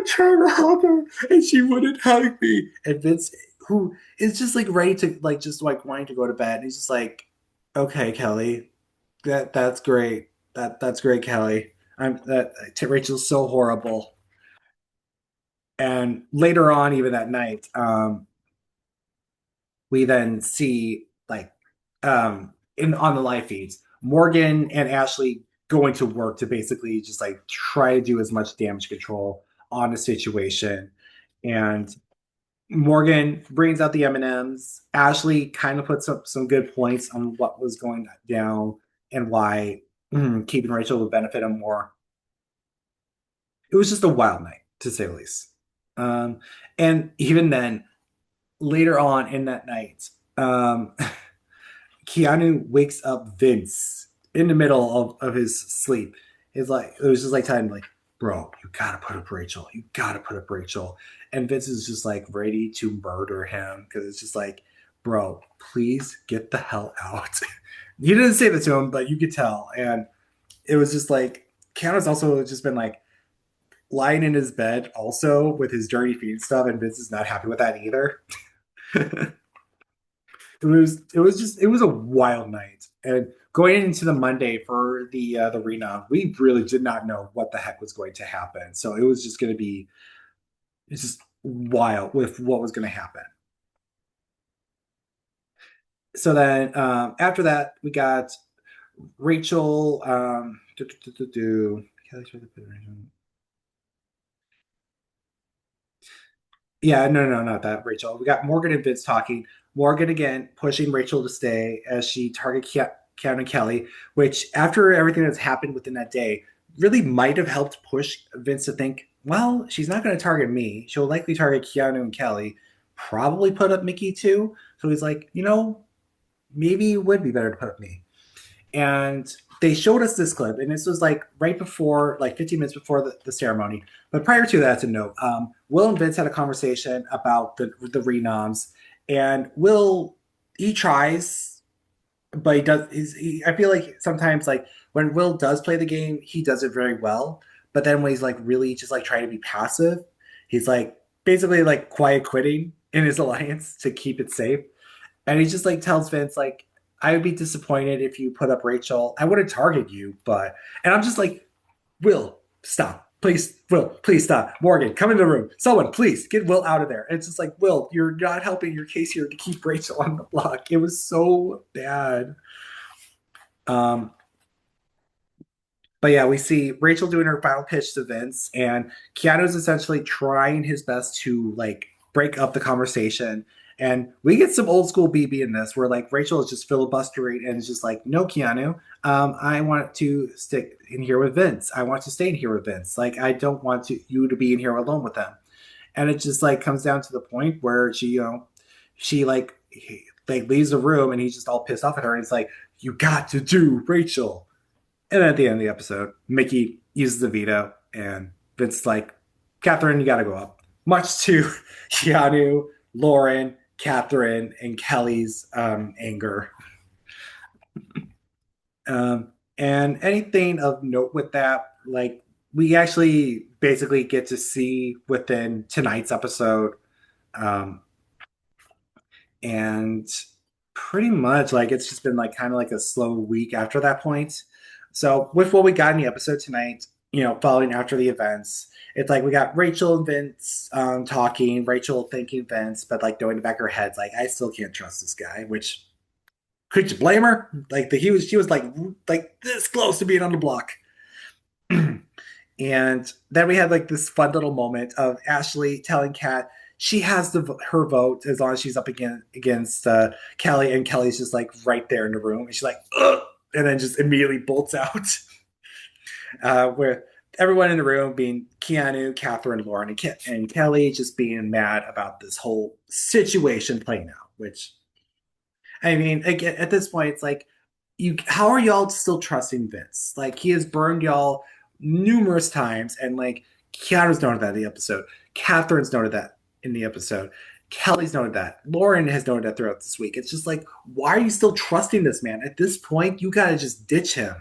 trying to hug her and she wouldn't hug me. And Vince, who is just like ready to like just like wanting to go to bed, and he's just like, okay, Kelly, that's great. That's great, Kelly. I'm that Rachel's so horrible. And later on, even that night, we then see like in on the live feeds Morgan and Ashley going to work to basically just like try to do as much damage control on the situation. And Morgan brings out the M&Ms. Ashley kind of puts up some good points on what was going down and why keeping Rachel would benefit him more. It was just a wild night, to say the least. Um, and even then, later on in that night, Keanu wakes up Vince in the middle of his sleep. It was just like telling him like, bro, you gotta put up Rachel. You gotta put up Rachel. And Vince is just like ready to murder him because it's just like, bro, please get the hell out. He didn't say that to him, but you could tell. And it was just like Keanu's also just been like lying in his bed also with his dirty feet and stuff, and Vince is not happy with that either. It was a wild night. And going into the Monday for the arena, we really did not know what the heck was going to happen. So it was just going to be it's just wild with what was going to happen. So then after that, we got Rachel. Kelly's Yeah, no, not that, Rachel. We got Morgan and Vince talking. Morgan again pushing Rachel to stay as she targets Keanu and Kelly, which after everything that's happened within that day, really might have helped push Vince to think, well, she's not going to target me. She'll likely target Keanu and Kelly, probably put up Mickey too. So he's like, maybe it would be better to put up me. And they showed us this clip, and this was like right before, like 15 minutes before the ceremony. But prior to that, to note, Will and Vince had a conversation about the renoms, and Will he tries, but he does. I feel like sometimes like when Will does play the game, he does it very well. But then when he's like really just like trying to be passive, he's like basically like quiet quitting in his alliance to keep it safe. And he just like tells Vince like, I would be disappointed if you put up Rachel. I wouldn't target you, but and I'm just like, Will, stop. Please, Will, please stop. Morgan, come in the room. Someone, please get Will out of there. And it's just like, Will, you're not helping your case here to keep Rachel on the block. It was so bad. Um, but yeah, we see Rachel doing her final pitch to Vince, and Keanu's essentially trying his best to like break up the conversation. And we get some old school BB in this, where like Rachel is just filibustering and is just like, "No, Keanu, I want to stick in here with Vince. I want to stay in here with Vince. Like, I don't want you to be in here alone with them." And it just like comes down to the point where she like leaves the room, and he's just all pissed off at her, and he's like, "You got to do Rachel." And then at the end of the episode, Mickey uses the veto, and Vince's like, Catherine, you got to go up. Much to Keanu, Lauren, Catherine, and Kelly's anger. And anything of note with that, like, we actually basically get to see within tonight's episode. Um, and pretty much like it's just been like kind of like a slow week after that point. So with what we got in the episode tonight, following after the events, it's like we got Rachel and Vince talking, Rachel thanking Vince, but like knowing in the back of her head, like I still can't trust this guy. Which could you blame her? Like she was like this close to being on the block. And then we had like this fun little moment of Ashley telling Kat, she has her vote as long as she's up against Kelly, and Kelly's just like right there in the room, and she's like, ugh, and then just immediately bolts out. Where everyone in the room being Keanu, Catherine, Lauren, and Kelly just being mad about this whole situation playing out. Which I mean, again, at this point, it's like, you. How are y'all still trusting Vince? Like he has burned y'all numerous times, and like Keanu's noted that in the episode. Catherine's noted that in the episode. Kelly's noted that. Lauren has noted that throughout this week. It's just like, why are you still trusting this man? At this point, you gotta just ditch him.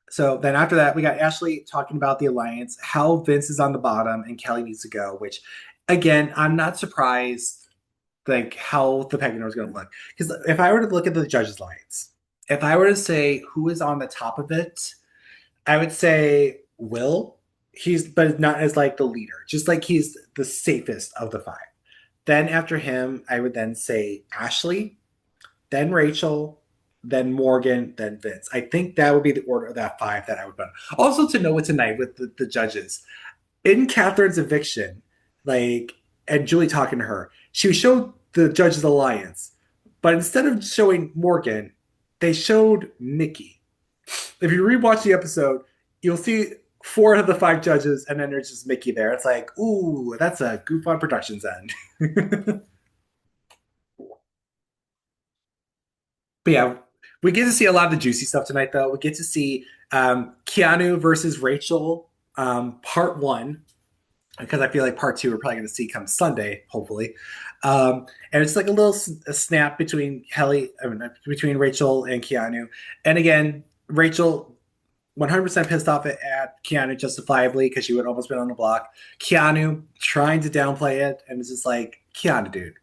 So then after that, we got Ashley talking about the alliance, how Vince is on the bottom and Kelly needs to go, which again, I'm not surprised like how the pecking order is going to look. Because if I were to look at the judges' alliance, if I were to say who is on the top of it, I would say Will. He's but not as like the leader, just like he's the safest of the five. Then after him, I would then say Ashley, then Rachel, then Morgan, then Vince. I think that would be the order of that five that I would put. Also, to know what tonight with the judges in Catherine's eviction, like, and Julie talking to her, she showed the judges' alliance, but instead of showing Morgan, they showed Nikki. If you rewatch the episode, you'll see four of the five judges, and then there's just Mickey there. It's like, ooh, that's a goof on production's end. But yeah, we get to see a lot of the juicy stuff tonight, though. We get to see Keanu versus Rachel, part one, because I feel like part two we're probably going to see come Sunday, hopefully. And it's like a little a snap between between Rachel and Keanu. And again, Rachel 100% pissed off at Keanu justifiably because she would almost been on the block. Keanu trying to downplay it, and it's just like, Keanu, dude,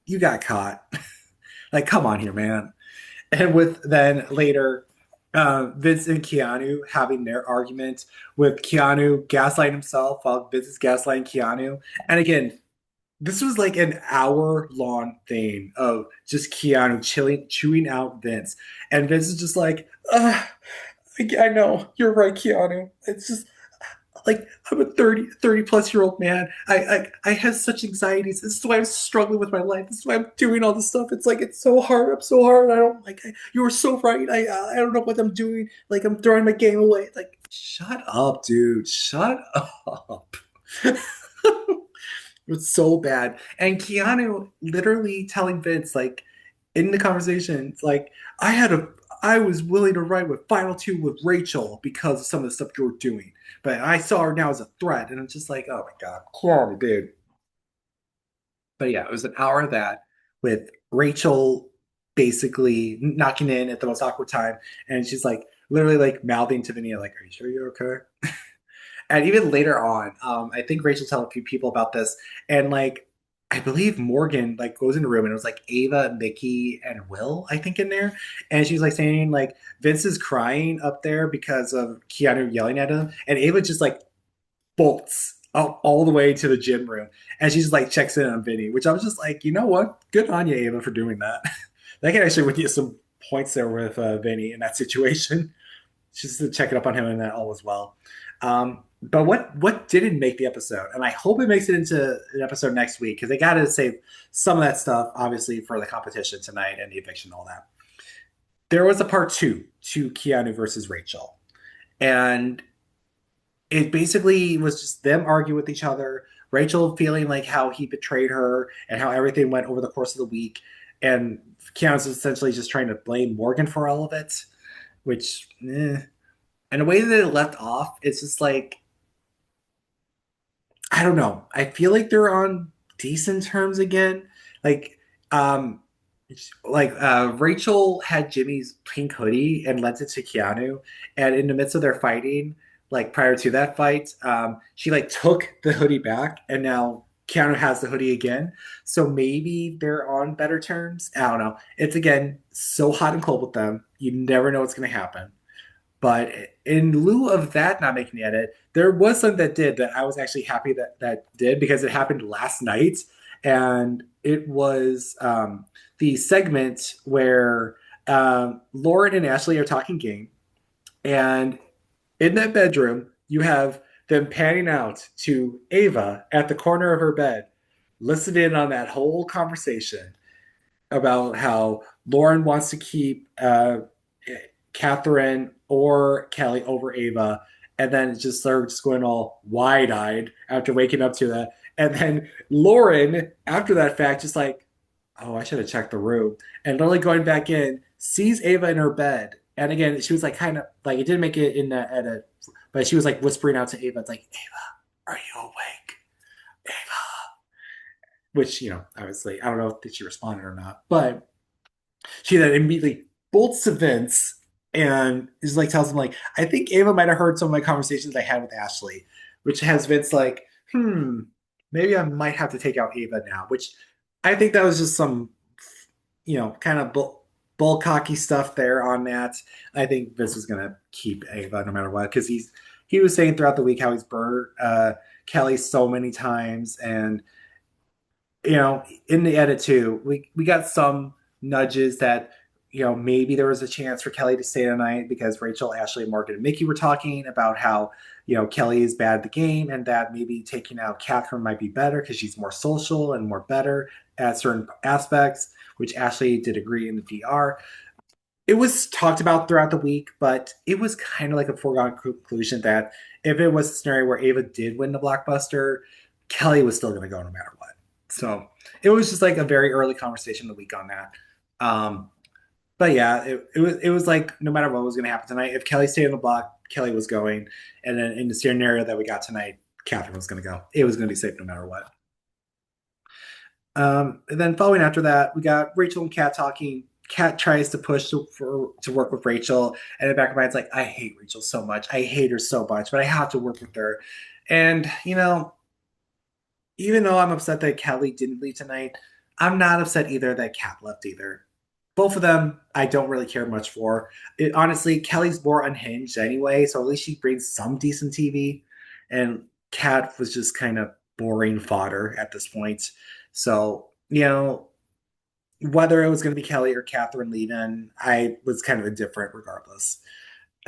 you got caught. Like, come on here, man. And with then later, Vince and Keanu having their argument with Keanu gaslighting himself while Vince is gaslighting Keanu. And again, this was like an hour long thing of just Keanu chewing out Vince. And Vince is just like, I know, you're right, Keanu. It's just like I'm a 30 plus year old man. I have such anxieties. This is why I'm struggling with my life. This is why I'm doing all this stuff. It's like it's so hard. I'm so hard. I don't like you were so right. I don't know what I'm doing. Like I'm throwing my game away. Like shut up, dude. Shut up. It's so bad. And Keanu literally telling Vince, like, in the conversation, like, I was willing to write with Final Two with Rachel because of some of the stuff you were doing. But I saw her now as a threat. And I'm just like, oh my God, Keanu, dude. But yeah, it was an hour of that with Rachel basically knocking in at the most awkward time. And she's like, literally like mouthing to Vinia, like, are you sure you're okay? And even later on, I think Rachel told a few people about this, and like I believe Morgan like goes in the room and it was like Ava, Mickey, and Will, I think, in there. And she's like saying like Vince is crying up there because of Keanu yelling at him. And Ava just like bolts all the way to the gym room. And she just like checks in on Vinny, which I was just like, you know what? Good on you, Ava, for doing that. That can actually win you some points there with Vinny in that situation. Just to check it up on him and that all was well. But what didn't make the episode, and I hope it makes it into an episode next week because they got to save some of that stuff, obviously, for the competition tonight and the eviction and all that. There was a part two to Keanu versus Rachel, and it basically was just them arguing with each other. Rachel feeling like how he betrayed her and how everything went over the course of the week, and Keanu's essentially just trying to blame Morgan for all of it, which. And the way that it left off, it's just like I don't know. I feel like they're on decent terms again. Like, um, Rachel had Jimmy's pink hoodie and lent it to Keanu, and in the midst of their fighting, like prior to that fight, she like took the hoodie back, and now Keanu has the hoodie again. So maybe they're on better terms. I don't know. It's again so hot and cold with them. You never know what's going to happen. But in lieu of that not making the edit, there was something that did that I was actually happy that did because it happened last night, and it was the segment where Lauren and Ashley are talking game, and in that bedroom you have then panning out to Ava at the corner of her bed, listened in on that whole conversation about how Lauren wants to keep Catherine or Kelly over Ava, and then just started just going all wide eyed after waking up to that. And then Lauren, after that fact, just like, oh, I should have checked the room. And literally going back in, sees Ava in her bed. And again, she was like kind of like it didn't make it in the edit, but she was like whispering out to Ava, it's like, Ava, are you awake? Ava. Which, obviously, I don't know if she responded or not. But she then immediately bolts to Vince and is like tells him like, I think Ava might have heard some of my conversations I had with Ashley, which has Vince like, maybe I might have to take out Ava now. Which I think that was just some, kind of bull cocky stuff there on that. I think Vince was gonna keep Ava no matter what because he was saying throughout the week how he's burned Kelly so many times and in the edit too, we got some nudges that maybe there was a chance for Kelly to stay tonight because Rachel, Ashley, Morgan, and Mickey were talking about how Kelly is bad at the game and that maybe taking out Catherine might be better because she's more social and more better at certain aspects, which Ashley did agree in the DR. It was talked about throughout the week, but it was kind of like a foregone conclusion that if it was a scenario where Ava did win the blockbuster, Kelly was still going to go no matter what. So it was just like a very early conversation of the week on that. Um, but yeah, it was like no matter what was going to happen tonight, if Kelly stayed on the block, Kelly was going, and then in the scenario that we got tonight, Catherine was going to go. It was going to be safe no matter what. And then following after that, we got Rachel and Kat talking. Kat tries to push to work with Rachel, and in the back of my mind's like, I hate Rachel so much. I hate her so much, but I have to work with her. And even though I'm upset that Kelly didn't leave tonight, I'm not upset either that Kat left either. Both of them, I don't really care much for. Honestly, Kelly's more unhinged anyway, so at least she brings some decent TV. And Kat was just kind of boring fodder at this point. So, whether it was going to be Kelly or Catherine leaving, I was kind of indifferent regardless.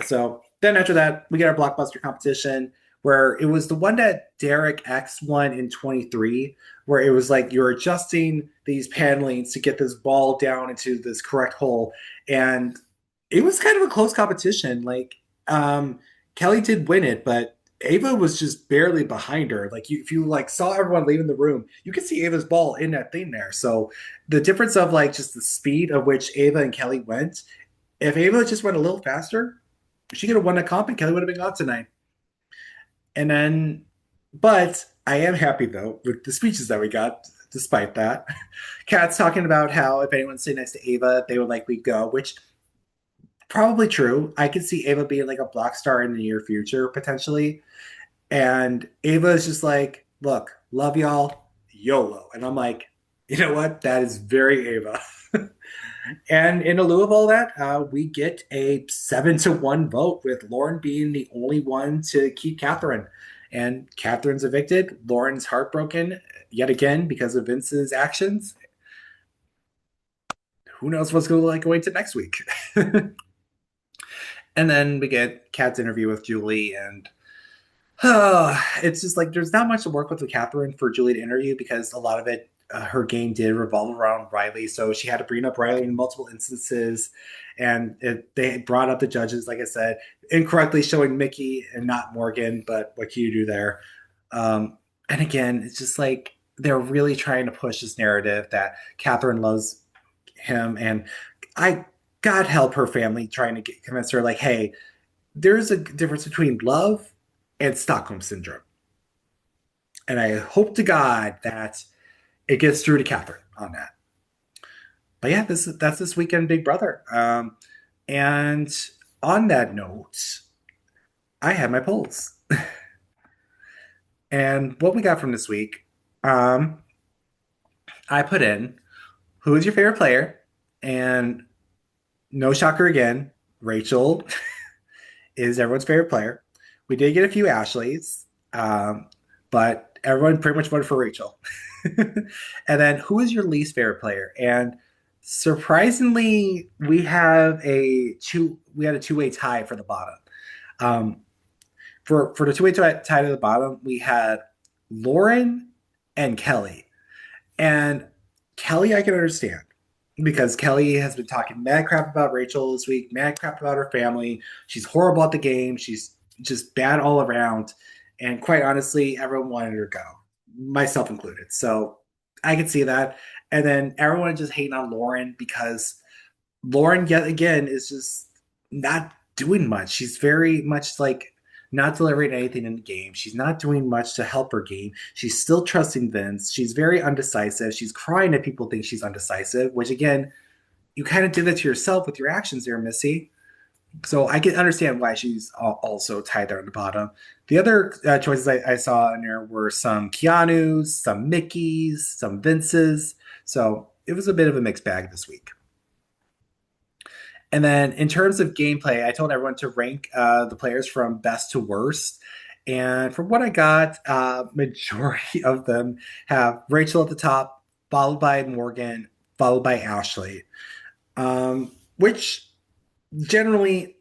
So then after that, we get our blockbuster competition where it was the one that Derek X won in 23, where it was like you're adjusting these panelings to get this ball down into this correct hole. And it was kind of a close competition. Like, Kelly did win it, but Ava was just barely behind her. Like if you like saw everyone leaving the room, you could see Ava's ball in that thing there. So the difference of like just the speed of which Ava and Kelly went, if Ava just went a little faster, she could have won a comp and Kelly would have been gone tonight. And then, but I am happy though with the speeches that we got, despite that. Kat's talking about how if anyone sitting next to Ava, they would likely go, which probably true. I could see Ava being like a block star in the near future, potentially. And Ava is just like, look, love y'all, YOLO. And I'm like, you know what? That is very Ava. And in lieu of all that, we get a 7-1 vote with Lauren being the only one to keep Catherine. And Catherine's evicted. Lauren's heartbroken yet again because of Vince's actions. Who knows what's going to like going to next week? And then we get Kat's interview with Julie, and it's just like there's not much to work with Catherine for Julie to interview because a lot of it, her game did revolve around Riley. So she had to bring up Riley in multiple instances. And they brought up the judges, like I said, incorrectly showing Mickey and not Morgan, but what can you do there? And again, it's just like they're really trying to push this narrative that Catherine loves him. And God help her family trying to convince her, like, hey, there's a difference between love and Stockholm syndrome. And I hope to God that it gets through to Catherine on that. But yeah, that's this weekend, Big Brother. And on that note, I had my polls. And what we got from this week, I put in who is your favorite player? And no shocker again, Rachel is everyone's favorite player. We did get a few Ashleys, but everyone pretty much voted for Rachel. And then who is your least favorite player? And surprisingly, we had a two-way tie for the bottom. Um, For the two-way tie to the bottom, we had Lauren and Kelly. And Kelly, I can understand because Kelly has been talking mad crap about Rachel this week, mad crap about her family. She's horrible at the game. She's just bad all around. And quite honestly, everyone wanted her to go, myself included. So I can see that. And then everyone just hating on Lauren because Lauren, yet again, is just not doing much. She's very much like not delivering anything in the game. She's not doing much to help her game. She's still trusting Vince. She's very undecisive. She's crying that people think she's undecisive, which again, you kind of did that to yourself with your actions there, Missy. So I can understand why she's also tied there on the bottom. The other choices I saw in there were some Keanu's, some Mickey's, some Vince's. So it was a bit of a mixed bag this week. And then in terms of gameplay, I told everyone to rank the players from best to worst. And from what I got, majority of them have Rachel at the top, followed by Morgan, followed by Ashley. Which generally,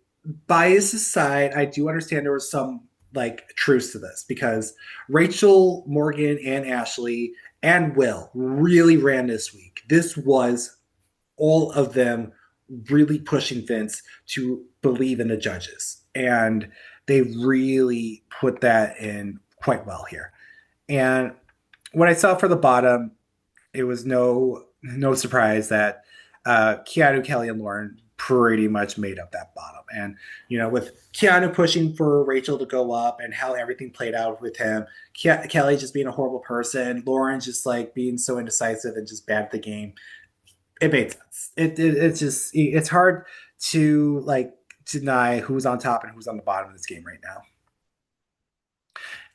bias aside, I do understand there was some like truth to this because Rachel, Morgan, and Ashley and Will really ran this week. This was all of them really pushing Vince to believe in the judges. And they really put that in quite well here. And what I saw for the bottom, it was no surprise that Keanu, Kelly, and Lauren pretty much made up that bottom. And with Keanu pushing for Rachel to go up and how everything played out with him, Kelly just being a horrible person, Lauren just like being so indecisive and just bad at the game, it made sense. It's just it's hard to like deny who's on top and who's on the bottom of this game right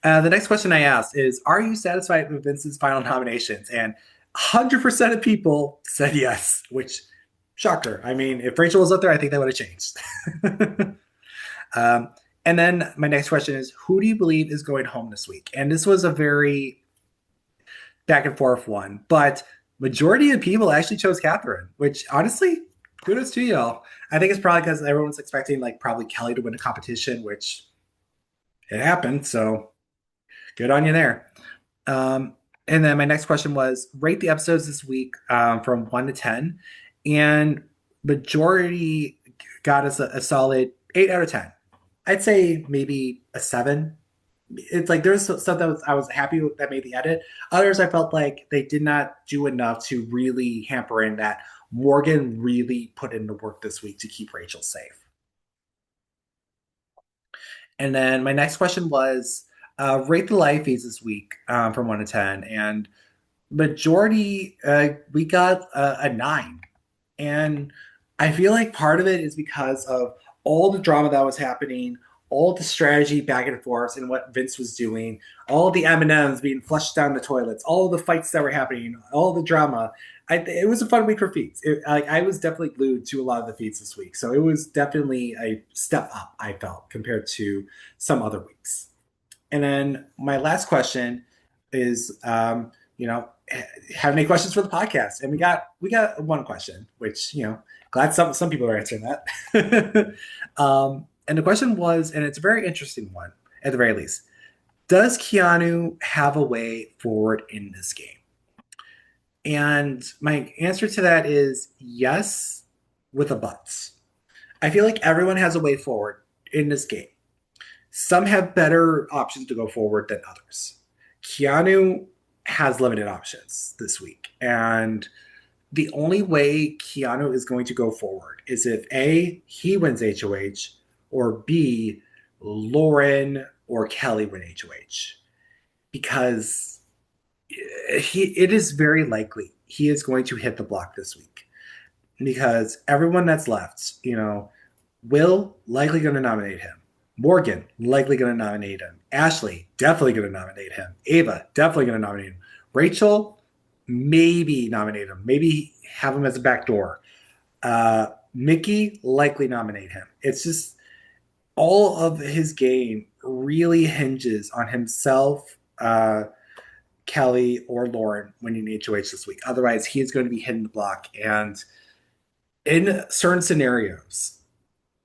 now. The next question I asked is, are you satisfied with Vince's final nominations? And 100% of people said yes, which shocker. I mean, if Rachel was up there, I think that would have changed. um, and then my next question is, who do you believe is going home this week? And this was a very back and forth one, but majority of people actually chose Catherine, which honestly, kudos to y'all. I think it's probably because everyone's expecting like probably Kelly to win a competition, which it happened. So good on you there. Um, and then my next question was rate the episodes this week from 1 to 10. And majority got us a solid 8 out of 10. I'd say maybe a 7. It's like there's stuff that I was happy with that made the edit. Others I felt like they did not do enough to really hamper in that Morgan really put in the work this week to keep Rachel safe. And then my next question was rate the live feeds this week from 1 to 10. And majority, we got a 9. And I feel like part of it is because of all the drama that was happening, all the strategy back and forth and what Vince was doing, all the M&Ms being flushed down the toilets, all the fights that were happening, all the drama. It was a fun week for feeds. I was definitely glued to a lot of the feeds this week. So it was definitely a step up, I felt, compared to some other weeks. And then my last question is, have any questions for the podcast? And we got one question, which glad some people are answering that. And the question was, and it's a very interesting one at the very least, does Keanu have a way forward in this game? And my answer to that is yes, with a but. I feel like everyone has a way forward in this game. Some have better options to go forward than others. Keanu has limited options this week. And the only way Keanu is going to go forward is if A, he wins HOH, or B, Lauren or Kelly win HOH. Because it is very likely he is going to hit the block this week. Because everyone that's left, Will likely going to nominate him. Morgan, likely going to nominate him. Ashley, definitely going to nominate him. Ava, definitely going to nominate him. Rachel, maybe nominate him. Maybe have him as a backdoor. Mickey, likely nominate him. It's just all of his game really hinges on himself, Kelly, or Lauren winning HOH this week. Otherwise, he is going to be hitting the block. And in certain scenarios,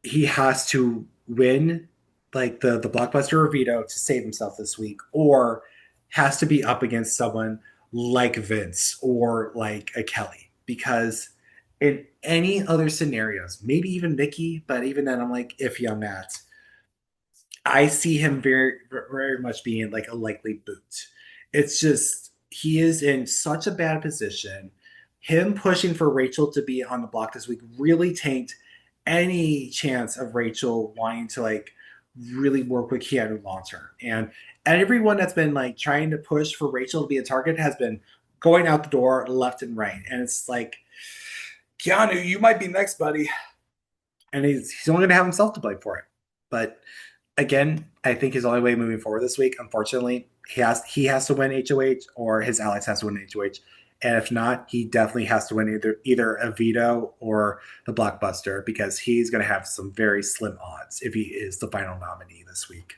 he has to win like the blockbuster or veto to save himself this week, or has to be up against someone like Vince or like a Kelly. Because in any other scenarios, maybe even Mickey, but even then I'm like iffy on that. I see him very much being like a likely boot. It's just he is in such a bad position. Him pushing for Rachel to be on the block this week really tanked any chance of Rachel wanting to like really work with Keanu long term. And everyone that's been like trying to push for Rachel to be a target has been going out the door left and right. And it's like, Keanu, you might be next, buddy. And he's only going to have himself to blame for it. But again, I think his only way moving forward this week, unfortunately, he has to win HOH or his allies has to win HOH. And if not, he definitely has to win either a veto or the blockbuster because he's going to have some very slim odds if he is the final nominee this week.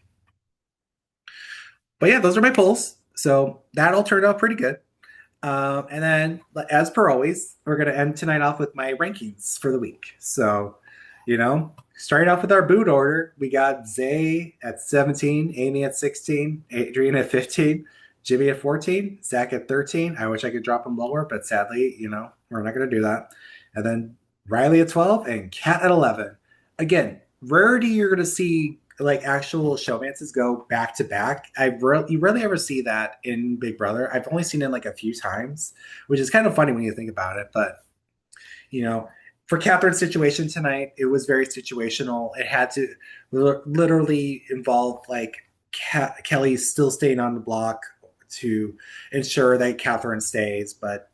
But yeah, those are my polls. So that all turned out pretty good. And then, as per always, we're going to end tonight off with my rankings for the week. So, starting off with our boot order, we got Zay at 17, Amy at 16, Adrian at 15, Jimmy at 14, Zach at 13. I wish I could drop him lower, but sadly, we're not going to do that. And then Riley at 12 and Kat at 11. Again, rarity you're going to see like actual showmances go back to back. You rarely ever see that in Big Brother. I've only seen it like a few times, which is kind of funny when you think about it. But you know, for Catherine's situation tonight, it was very situational. It had to literally involve like Kelly still staying on the block to ensure that Catherine stays, but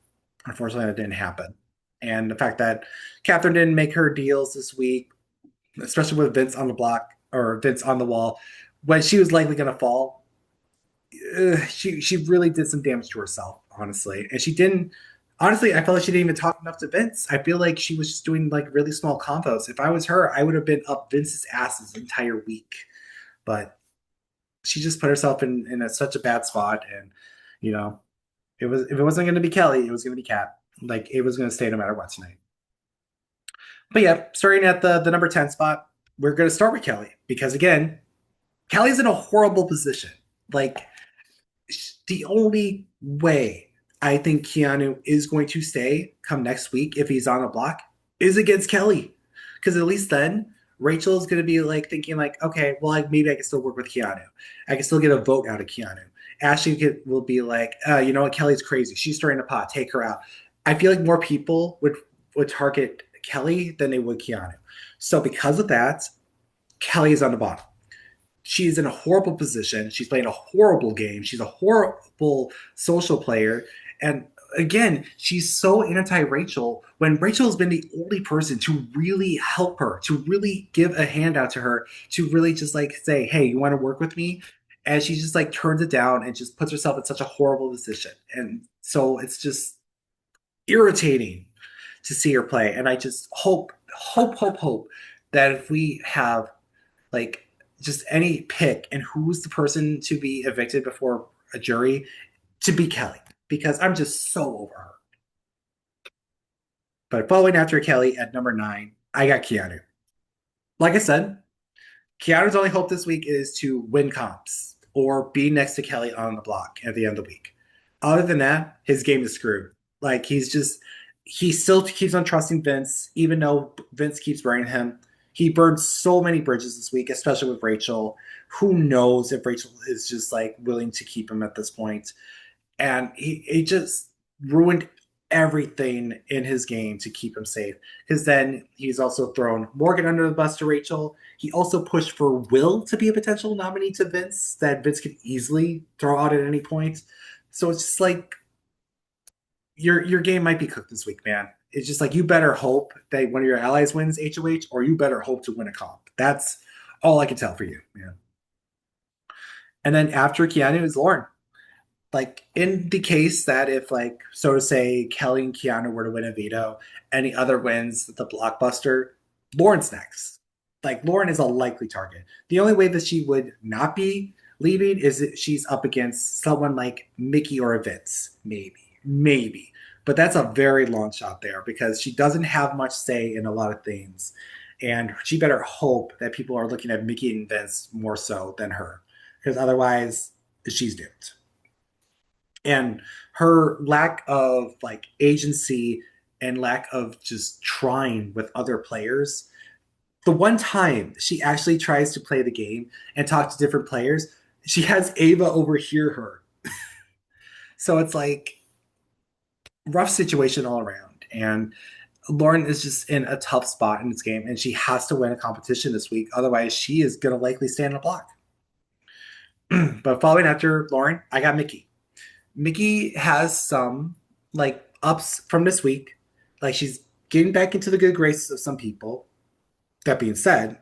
unfortunately that didn't happen. And the fact that Catherine didn't make her deals this week, especially with Vince on the block or Vince on the wall, when she was likely going to fall, she really did some damage to herself, honestly. And she didn't. Honestly, I felt like she didn't even talk enough to Vince. I feel like she was just doing like really small combos. If I was her, I would have been up Vince's ass this entire week. But she just put herself in such a bad spot, and you know, it was if it wasn't going to be Kelly, it was going to be Kat. Like it was going to stay no matter what tonight. But yeah, starting at the number 10 spot, we're going to start with Kelly because again, Kelly's in a horrible position. Like the only way I think Keanu is going to stay come next week if he's on a block is against Kelly. Because at least then Rachel is going to be like thinking like, okay, well, like maybe I can still work with Keanu. I can still get a vote out of Keanu. Will be like, you know what, Kelly's crazy. She's stirring a pot. Take her out. I feel like more people would target Kelly than they would Keanu. So because of that, Kelly is on the bottom. She's in a horrible position. She's playing a horrible game. She's a horrible social player. And again, she's so anti Rachel when Rachel has been the only person to really help her, to really give a handout to her, to really just like say, hey, you want to work with me? And she just like turns it down and just puts herself in such a horrible position. And so it's just irritating to see her play. And I just hope that if we have like just any pick and who's the person to be evicted before a jury to be Kelly because I'm just so over her. But following after Kelly at number 9, I got Keanu. Like I said, Keanu's only hope this week is to win comps or be next to Kelly on the block at the end of the week. Other than that, his game is screwed. Like he still keeps on trusting Vince, even though Vince keeps burning him. He burned so many bridges this week, especially with Rachel. Who knows if Rachel is just like willing to keep him at this point? And he just ruined everything in his game to keep him safe. Because then he's also thrown Morgan under the bus to Rachel. He also pushed for Will to be a potential nominee to Vince that Vince could easily throw out at any point. So it's just like your game might be cooked this week, man. It's just like you better hope that one of your allies wins HOH, or you better hope to win a comp. That's all I can tell for you, man. And then after Keanu is Lauren. Like in the case that if like so to say Kelly and Keanu were to win a veto, any other wins the blockbuster, Lauren's next. Like Lauren is a likely target. The only way that she would not be leaving is if she's up against someone like Mickey or Vince, maybe. But that's a very long shot there because she doesn't have much say in a lot of things. And she better hope that people are looking at Mickey and Vince more so than her, because otherwise she's doomed. And her lack of like agency and lack of just trying with other players, the one time she actually tries to play the game and talk to different players, she has Ava overhear her. So it's like rough situation all around. And Lauren is just in a tough spot in this game, and she has to win a competition this week. Otherwise, she is going to likely stay in a block. But following after Lauren, I got Mickey. Mickey has some like ups from this week. Like she's getting back into the good graces of some people. That being said,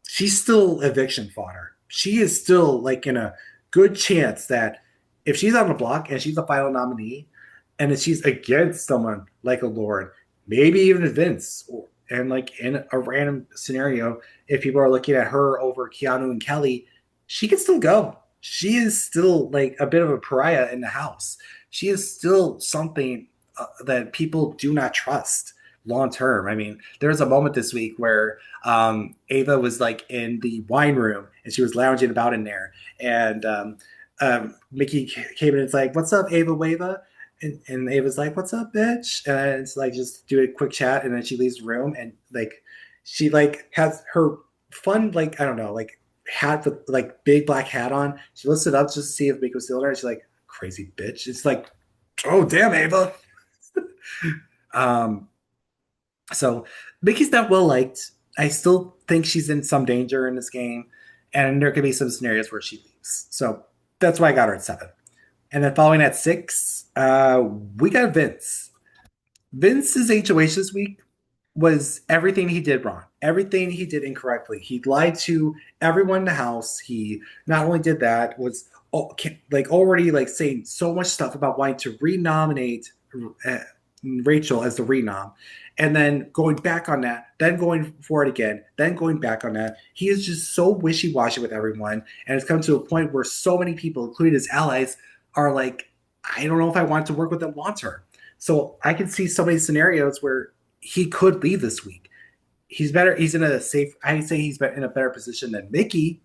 she's still eviction fodder. She is still like in a good chance that if she's on the block and she's the final nominee, and if she's against someone like a Lauren, maybe even a Vince, and like in a random scenario, if people are looking at her over Keanu and Kelly, she can still go. She is still like a bit of a pariah in the house. She is still something that people do not trust long term. I mean, there was a moment this week where Ava was like in the wine room and she was lounging about in there, and Mickey came in and it's like, "What's up, Ava Wava?" And Ava's like, "What's up, bitch?" And it's like just do a quick chat, and then she leaves the room, and like she like has her fun like I don't know like hat with like big black hat on. She lifts it up just to see if Mickey was still there. And she's like, "Crazy bitch!" It's like, "Oh damn, Ava." um, so Mickey's not well liked. I still think she's in some danger in this game, and there could be some scenarios where she leaves. So that's why I got her at 7. And then following at 6, we got Vince. Vince's HOH this week was everything he did wrong, everything he did incorrectly. He lied to everyone in the house. He not only did that, was like already like saying so much stuff about wanting to renominate uh, Rachel as the renom, and then going back on that, then going for it again, then going back on that. He is just so wishy-washy with everyone, and it's come to a point where so many people, including his allies, are like, I don't know if I want to work with them long term. So I can see so many scenarios where he could leave this week. He's better. He's in a safe. I'd say he's in a better position than Mickey,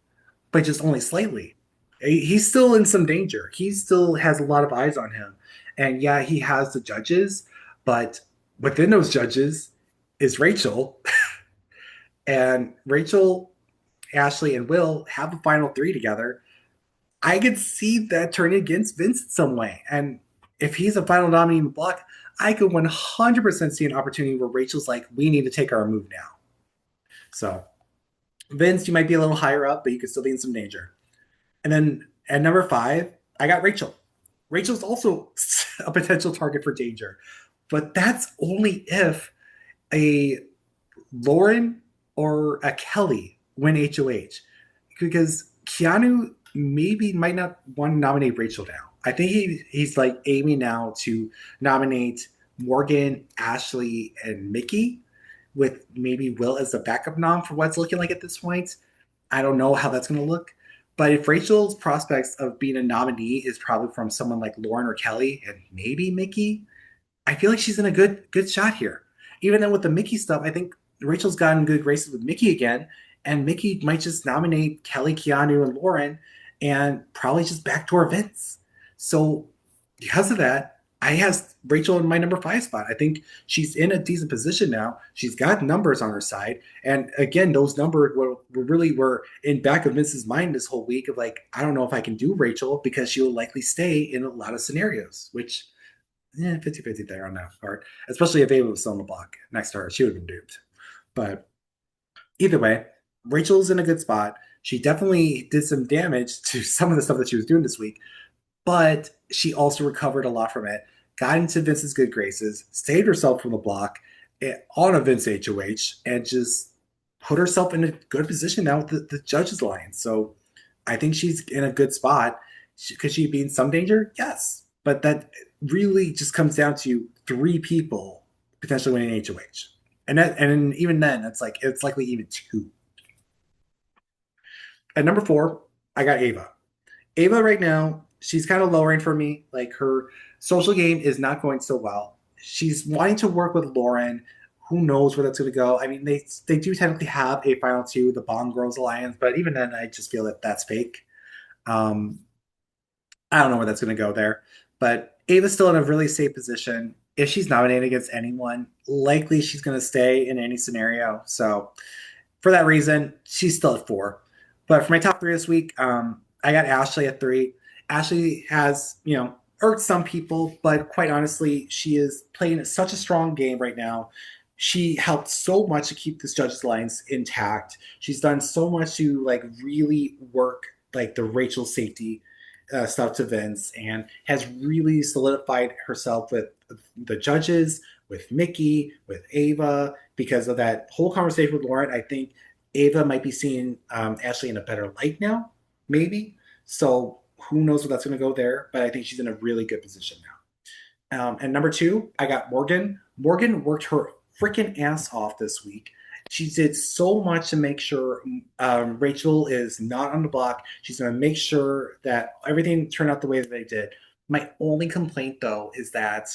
but just only slightly. He's still in some danger. He still has a lot of eyes on him, and yeah, he has the judges, but within those judges is Rachel, and Rachel, Ashley, and Will have a final 3 together. I could see that turning against Vince in some way, and if he's a final nominee in the block, I could 100% see an opportunity where Rachel's like, we need to take our move now. So Vince, you might be a little higher up, but you could still be in some danger. And then at number 5, I got Rachel. Rachel's also a potential target for danger, but that's only if a Lauren or a Kelly win HOH, because Keanu maybe might not want to nominate Rachel now. I think he's like aiming now to nominate Morgan, Ashley, and Mickey, with maybe Will as the backup nom for what's looking like at this point. I don't know how that's going to look. But if Rachel's prospects of being a nominee is probably from someone like Lauren or Kelly and maybe Mickey, I feel like she's in a good shot here. Even then with the Mickey stuff, I think Rachel's gotten good graces with Mickey again, and Mickey might just nominate Kelly, Keanu, and Lauren, and probably just backdoor Vince. So because of that, I have Rachel in my number 5 spot. I think she's in a decent position now. She's got numbers on her side, and again, those numbers were in back of Vince's mind this whole week of like, I don't know if I can do Rachel because she will likely stay in a lot of scenarios, which 50-50 there on that part, especially if Ava was still on the block next to her. She would have been doomed. But either way, Rachel's in a good spot. She definitely did some damage to some of the stuff that she was doing this week, but she also recovered a lot from it, got into Vince's good graces, saved herself from the block on a Vince HOH, and just put herself in a good position now with the Judges Alliance. So I think she's in a good spot. Could she be in some danger? Yes. But that really just comes down to 3 people potentially winning HOH. And even then, it's likely even 2. At number 4, I got Ava. Ava right now, she's kind of lowering for me. Like her social game is not going so well. She's wanting to work with Lauren, who knows where that's going to go? I mean, they do technically have a final two, the Bond Girls Alliance, but even then, I just feel that that's fake. Um, I don't know where that's going to go there. But Ava's still in a really safe position. If she's nominated against anyone, likely she's going to stay in any scenario. So for that reason, she's still at four. But for my top three this week, I got Ashley at three. Ashley has, irked some people, but quite honestly, she is playing such a strong game right now. She helped so much to keep this judges alliance intact. She's done so much to like really work like the Rachel safety stuff to Vince, and has really solidified herself with the judges, with Mickey, with Ava, because of that whole conversation with Lauren. I think Ava might be seeing Ashley in a better light now, maybe. So who knows what that's going to go there, but I think she's in a really good position now. And number two, I got Morgan. Morgan worked her freaking ass off this week. She did so much to make sure Rachel is not on the block. She's going to make sure that everything turned out the way that they did. My only complaint, though, is that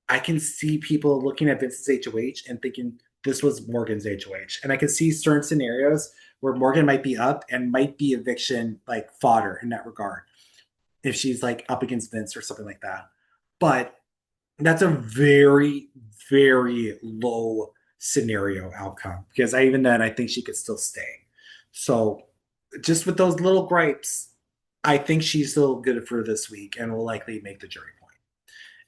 I can see people looking at Vince's HOH and thinking this was Morgan's HOH. And I can see certain scenarios where Morgan might be up and might be eviction like fodder in that regard if she's like up against Vince or something like that. But that's a very, very low scenario outcome because even then, I think she could still stay. So just with those little gripes, I think she's still good for this week and will likely make the jury point.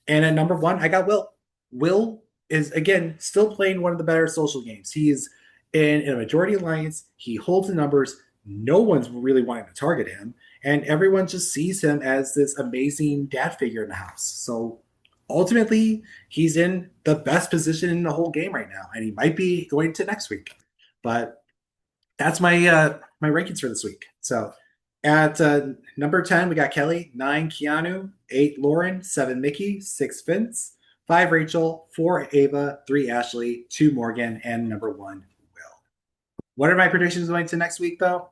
And at number one, I got Will. Will is again still playing one of the better social games. He is in a majority alliance. He holds the numbers. No one's really wanting to target him, and everyone just sees him as this amazing dad figure in the house. So ultimately, he's in the best position in the whole game right now, and he might be going to next week. But that's my rankings for this week. So at number 10, we got Kelly, 9 Keanu, 8 Lauren, 7 Mickey, 6 Vince, 5 Rachel, 4 Ava, 3 Ashley, 2 Morgan, and number 1 Will. What are my predictions going to next week, though?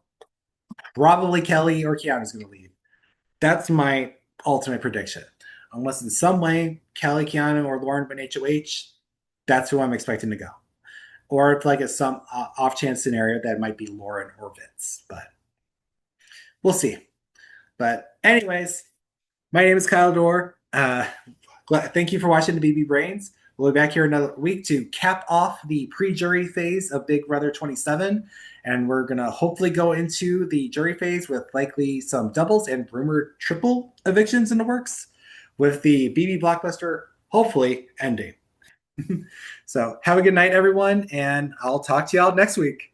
Probably Kelly or Keanu's going to leave. That's my ultimate prediction. Unless in some way Kelly, Keanu, or Lauren win HOH, that's who I'm expecting to go. Or if like some off chance scenario that might be Lauren or Vince, but we'll see. But anyways, my name is Kyle Dorr. Thank you for watching the BB Brains. We'll be back here another week to cap off the pre-jury phase of Big Brother 27. And we're going to hopefully go into the jury phase with likely some doubles and rumored triple evictions in the works, with the BB Blockbuster hopefully ending. So have a good night, everyone, and I'll talk to y'all next week.